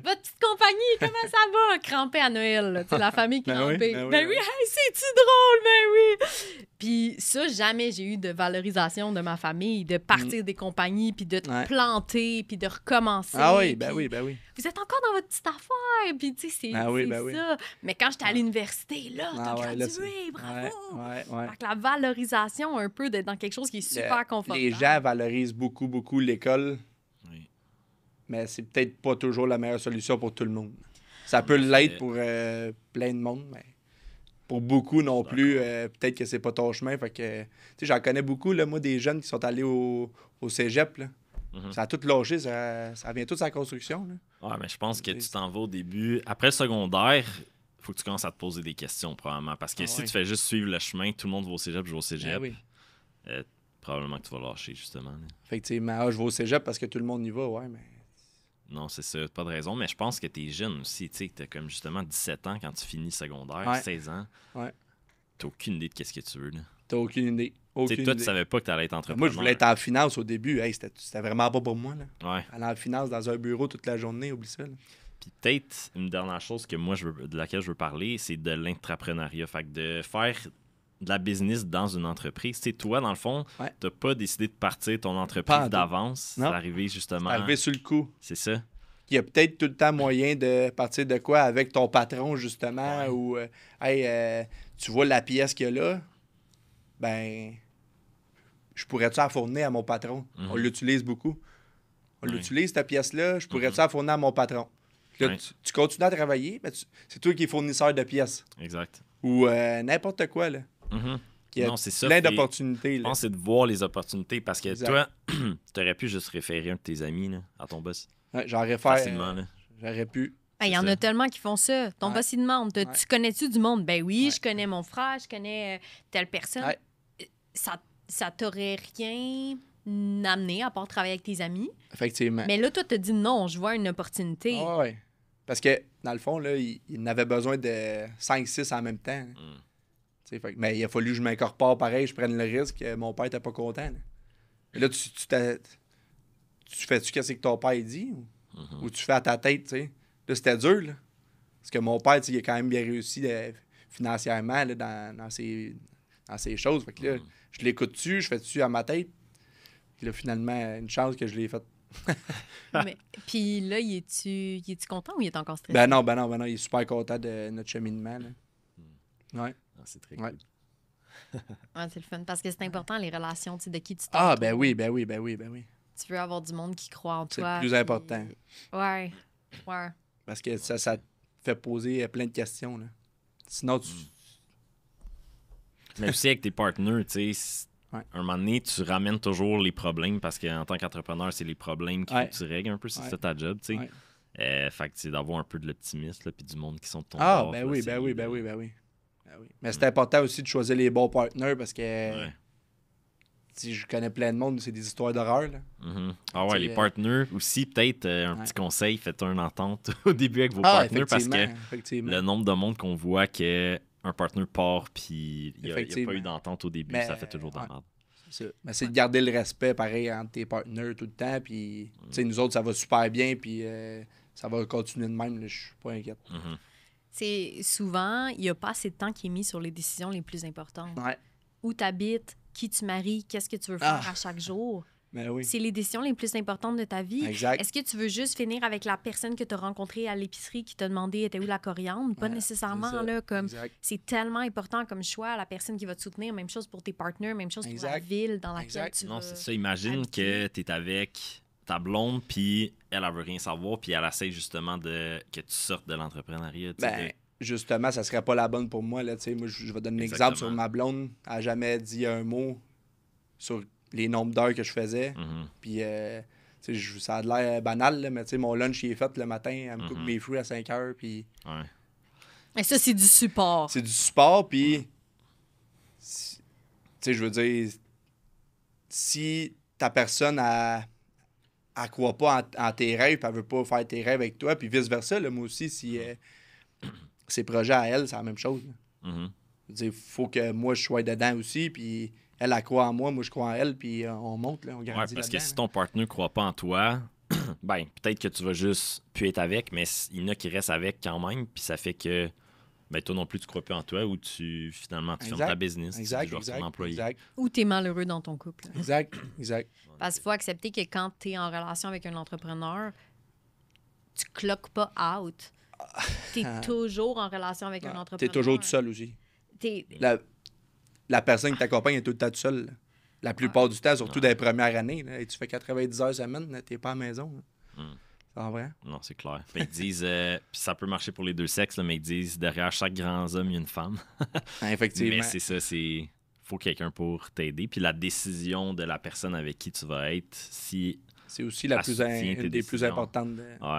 Votre petite compagnie, comment ça va? Crampé à Noël, là. C'est la famille crampée. Ben oui, hey, c'est-tu drôle? Ben oui. Puis ça, jamais j'ai eu de valorisation de ma famille, de partir des compagnies, puis de te planter, puis de recommencer. Ah oui, ben oui. Vous êtes encore dans votre petite affaire, puis tu sais, c'est ça. Mais quand j'étais à l'université, là, t'as gradué, bravo! Fait que la valorisation, un peu, d'être dans quelque chose qui est super confortable. Les gens valorisent beaucoup, beaucoup l'école, mais c'est peut-être pas toujours la meilleure solution pour tout le monde. Ça peut l'être pour plein de monde, mais pour beaucoup non plus, peut-être que c'est pas ton chemin. Fait que, tu sais, j'en connais beaucoup, là, moi, des jeunes qui sont allés au cégep, là. Ça a tout lâché, ça vient tout de sa construction. Là. Ouais, mais je pense que tu t'en vas au début. Après le secondaire, il faut que tu commences à te poser des questions, probablement. Parce que si tu fais juste suivre le chemin, tout le monde va au cégep, je vais au cégep, probablement que tu vas lâcher, justement. Là. Effectivement, je vais au cégep parce que tout le monde y va, mais... Non, c'est ça, pas de raison. Mais je pense que t'es jeune aussi, tu sais, t'as comme justement 17 ans quand tu finis secondaire, 16 ans. Ouais. T'as aucune idée de qu'est-ce que tu veux, là. T'as aucune idée. Toi, tu savais pas que t'allais être entrepreneur. Moi, je voulais être en finance au début. Hey, c'était vraiment pas pour moi. Là. Ouais. Aller en finance dans un bureau toute la journée, oublie ça. Là. Puis peut-être une dernière chose que moi de laquelle je veux parler, c'est de l'intrapreneuriat. Fait que de faire de la business dans une entreprise. Tu sais, toi, dans le fond, t'as pas décidé de partir ton entreprise d'avance. C'est arrivé justement... C'est arrivé sur le coup. C'est ça. Il y a peut-être tout le temps moyen de partir de quoi avec ton patron, justement, ou tu vois la pièce qu'il y a là, ben, je pourrais-tu en fournir à mon patron? On l'utilise beaucoup. On l'utilise, cette pièce-là, je pourrais-tu en fournir à mon patron? Là, tu continues à travailler, ben c'est toi qui es fournisseur de pièces. Exact. Ou n'importe quoi, là. Il y a plein d'opportunités. Je pense que c'est de voir les opportunités, parce que toi, tu aurais pu juste référer un de tes amis là, à ton boss. Ouais, j'aurais fait. Facilement, là. J'aurais pu. Il y en a tellement qui font ça. Ton boss, il demande, tu connais-tu du monde? Ben oui, je connais mon frère, je connais telle personne. Ça t'aurait rien amené à part travailler avec tes amis. Effectivement. Mais là, toi, tu te dis non, je vois une opportunité. Oui. Parce que, dans le fond, là, il n'avait besoin de 5-6 en même temps. Mais il a fallu que je m'incorpore pareil, je prenne le risque. Mon père n'était pas content. Là. Mais là, tu fais-tu qu'est-ce que ton père dit? Ou tu fais à ta tête, tu sais? Là, c'était dur, là. Parce que mon père, il a quand même bien réussi financièrement là, dans ses choses. Fait que là, je l'écoute-tu, je fais-tu à ma tête. Puis là, finalement, une chance que je l'ai faite. Puis là, il est-tu content ou il est encore stressé? Ben non, il est super content de notre cheminement, là. Ouais. Ah, c'est très cool. C'est le fun. Parce que c'est important, les relations, tu sais, de qui tu t'entoures. Ah, ben oui. Tu veux avoir du monde qui croit en toi. C'est le plus important. Ouais. Parce que ça te fait poser plein de questions, là. Sinon, tu... Mais aussi avec tes partenaires, tu sais, un moment donné, tu ramènes toujours les problèmes parce qu'en tant qu'entrepreneur, c'est les problèmes qu'il faut que tu règles un peu, c'est ça ta job, tu sais. Fait que c'est d'avoir un peu de l'optimisme puis du monde qui sont de ton bord. Ben oui. Mais c'est important aussi de choisir les bons partenaires parce que si je connais plein de monde, c'est des histoires d'horreur. Là. Ah ouais, les partenaires aussi, peut-être un petit conseil, faites une entente au début avec vos partenaires parce que le nombre de monde qu'on voit qu'un partenaire part puis il n'y a pas eu d'entente au début, ça fait toujours de la merde. c'est ça. Mais c'est de garder le respect, pareil, entre tes partenaires tout le temps. Puis, tu sais, nous autres, ça va super bien. Puis, ça va continuer de même. Là, je suis pas inquiète. C'est souvent, il n'y a pas assez de temps qui est mis sur les décisions les plus importantes. Ouais. Où tu habites, qui tu maries, qu'est-ce que tu veux faire à chaque jour. Ben oui. C'est les décisions les plus importantes de ta vie. Exact. Est-ce que tu veux juste finir avec la personne que tu as rencontrée à l'épicerie qui t'a demandé était où la coriandre? Pas nécessairement. Là, comme c'est tellement important comme choix, la personne qui va te soutenir. Même chose pour tes partenaires, même chose pour la ville dans laquelle tu vas. Non, c'est ça. Imagine que tu es avec ta blonde, puis elle veut rien savoir, puis elle essaie justement que tu sortes de l'entrepreneuriat. Justement, ça serait pas la bonne pour moi. Là, moi, je vais donner un exemple sur ma blonde. Elle n'a jamais dit un mot sur les nombres d'heures que je faisais. Puis, ça a l'air banal, là, mais mon lunch il est fait le matin. Elle me coupe mes fruits à 5 heures. Puis... Et ça, c'est du support. C'est du support, puis... je veux dire, si ta personne, elle croit pas en tes rêves, puis elle veut pas faire tes rêves avec toi, puis vice-versa, là, moi aussi, si ses projets à elle, c'est la même chose. Je veux dire, il faut que moi, je sois dedans aussi, puis... Elle croit en moi je crois en elle, puis on monte, là, on grandit. Ouais, parce que si ton partenaire ne croit pas en toi, ben peut-être que tu vas juste plus être avec, mais il y en a qui restent avec quand même, puis ça fait que ben, toi non plus, tu crois plus en toi, ou finalement, tu fermes ta business, tu joues ton employé. Ou tu es malheureux dans ton couple. Exact. Parce qu'il faut accepter que quand tu es en relation avec un entrepreneur, tu cloques pas out. Tu es toujours en relation avec un entrepreneur. Tu es toujours tout seul aussi. La personne qui t'accompagne est tout le temps tout seul. Là. La plupart du temps, surtout dans les premières années. Là, et tu fais 90 heures semaine, tu n'es pas à la maison. C'est vrai? Non, c'est clair. Ben, ils disent, ça peut marcher pour les deux sexes, là, mais ils disent derrière chaque grand homme, il y a une femme. Effectivement. Mais c'est ça, faut quelqu'un pour t'aider. Puis la décision de la personne avec qui tu vas être, si. C'est aussi une des plus importantes.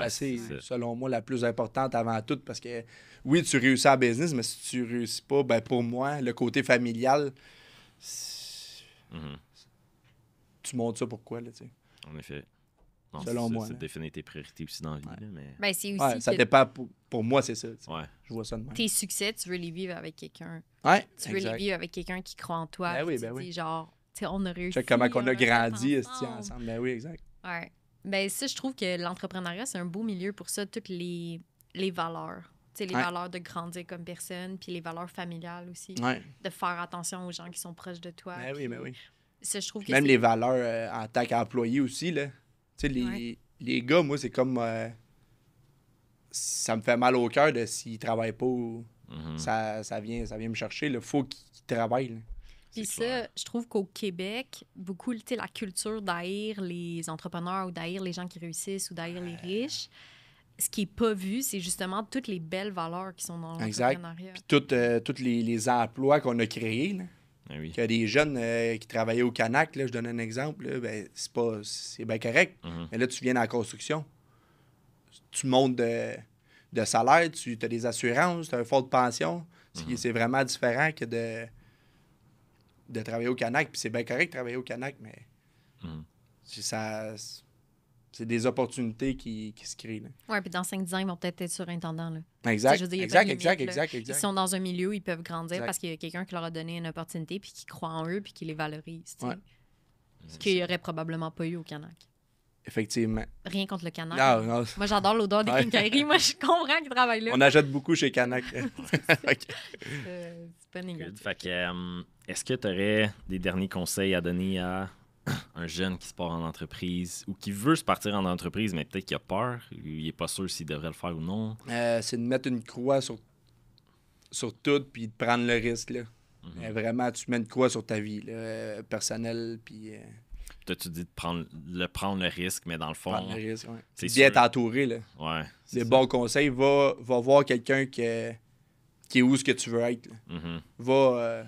C'est, selon moi, la plus importante avant tout, parce que oui, tu réussis en business, mais si tu réussis pas, ben pour moi, le côté familial, tu montes ça pourquoi, là, tu sais. En effet. Non, selon moi. C'est de définir tes priorités aussi dans la vie. Là, mais... Ben, c'est aussi ça dépend. Pour moi, c'est ça. Je vois ça de même. Tes succès, tu veux les vivre avec quelqu'un. Tu veux les vivre avec quelqu'un qui croit en toi. Ben oui. Genre, on a réussi. Check comment on a grandi ensemble. Ben oui, exact. Ouais. Ben ça, je trouve que l'entrepreneuriat, c'est un beau milieu pour ça, toutes les valeurs. Les valeurs de grandir comme personne, puis les valeurs familiales aussi. De faire attention aux gens qui sont proches de toi. Ben oui. Ça, je trouve que même les valeurs en tant qu'employé aussi, là. Les gars, moi, c'est comme... ça me fait mal au cœur de s'ils travaillent pas ou ça vient me chercher. Il faut qu'ils travaillent. Là. Puis ça, je trouve qu'au Québec, beaucoup, la culture d'haïr les entrepreneurs ou d'haïr les gens qui réussissent ou d'haïr les riches, ce qui n'est pas vu, c'est justement toutes les belles valeurs qui sont dans l'entrepreneuriat. Puis tous les emplois qu'on a créés, là. Il y a des jeunes qui travaillaient au Canac, là, je donne un exemple, là, ben, c'est bien correct. Mais là, tu viens dans la construction. Tu montes de salaire, tu as des assurances, tu as un fonds de pension. C'est vraiment différent que de travailler au Canac. Puis c'est bien correct de travailler au Canac, mais c'est des opportunités qui se créent. Oui, puis dans 5-10 ans, ils vont peut-être être surintendants. Là. Exact. Je veux dire, exact. Ils sont dans un milieu où ils peuvent grandir parce qu'il y a quelqu'un qui leur a donné une opportunité puis qui croit en eux puis qui les valorise. Ce qu'il n'y aurait probablement pas eu au Canac. Effectivement. Rien contre le Canac. Non. Moi, j'adore l'odeur des quincailleries. Moi, je comprends qu'ils travaillent là. On achète beaucoup chez Canac. C'est pas négatif. Fait que, est-ce que tu aurais des derniers conseils à donner à un jeune qui se part en entreprise ou qui veut se partir en entreprise, mais peut-être qu'il a peur, il n'est pas sûr s'il devrait le faire ou non? C'est de mettre une croix sur tout puis de prendre le risque. Là. Vraiment, tu mets une croix sur ta vie là, personnelle. Puis... tu dis de prendre le risque, mais dans le fond... Prendre le risque, oui. C'est bien être entouré. Là. Ouais, des bons conseils. Va voir quelqu'un qui est où ce que tu veux être. Va...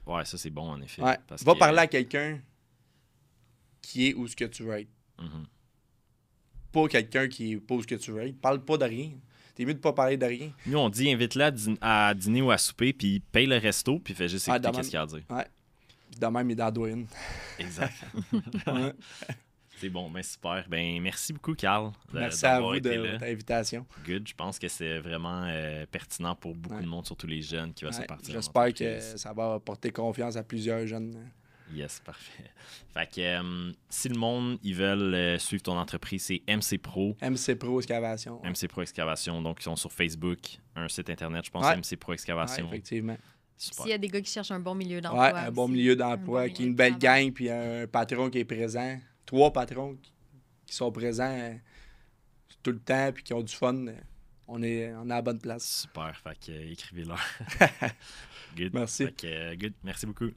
ouais, ça, c'est bon, en effet. Ouais. Va parler à quelqu'un qui est où ce que tu veux être. Pas quelqu'un qui est pas où ce que tu veux être. Parle pas de rien. T'es mieux de pas parler de rien. Nous, on dit invite-le à dîner ou à souper, puis paye le resto, puis fais juste écouter qu'est-ce qu'il a à dire. Ouais. Puis de même, il est dans la douane. Exact. C'est bon, ben super. Ben merci beaucoup, Carl. Merci à vous de votre invitation. Good. Je pense que c'est vraiment pertinent pour beaucoup de monde, surtout les jeunes qui vont se partir. J'espère que ça va apporter confiance à plusieurs jeunes. Yes, parfait. Fait que si le monde, ils veulent suivre ton entreprise, c'est MC Pro. MC Pro Excavation. MC Pro Excavation. Donc, ils sont sur Facebook, un site internet, je pense, MC Pro Excavation. Ouais, effectivement. S'il y a des gars qui cherchent un bon milieu d'emploi. Ouais, un bon milieu d'emploi, qui est une belle gang, puis un patron qui est présent. 3 patrons qui sont présents tout le temps, puis qui ont du fun. On est à la bonne place. Super. Fait que écrivez-leur. Good. Merci. Fait que, good. Merci beaucoup.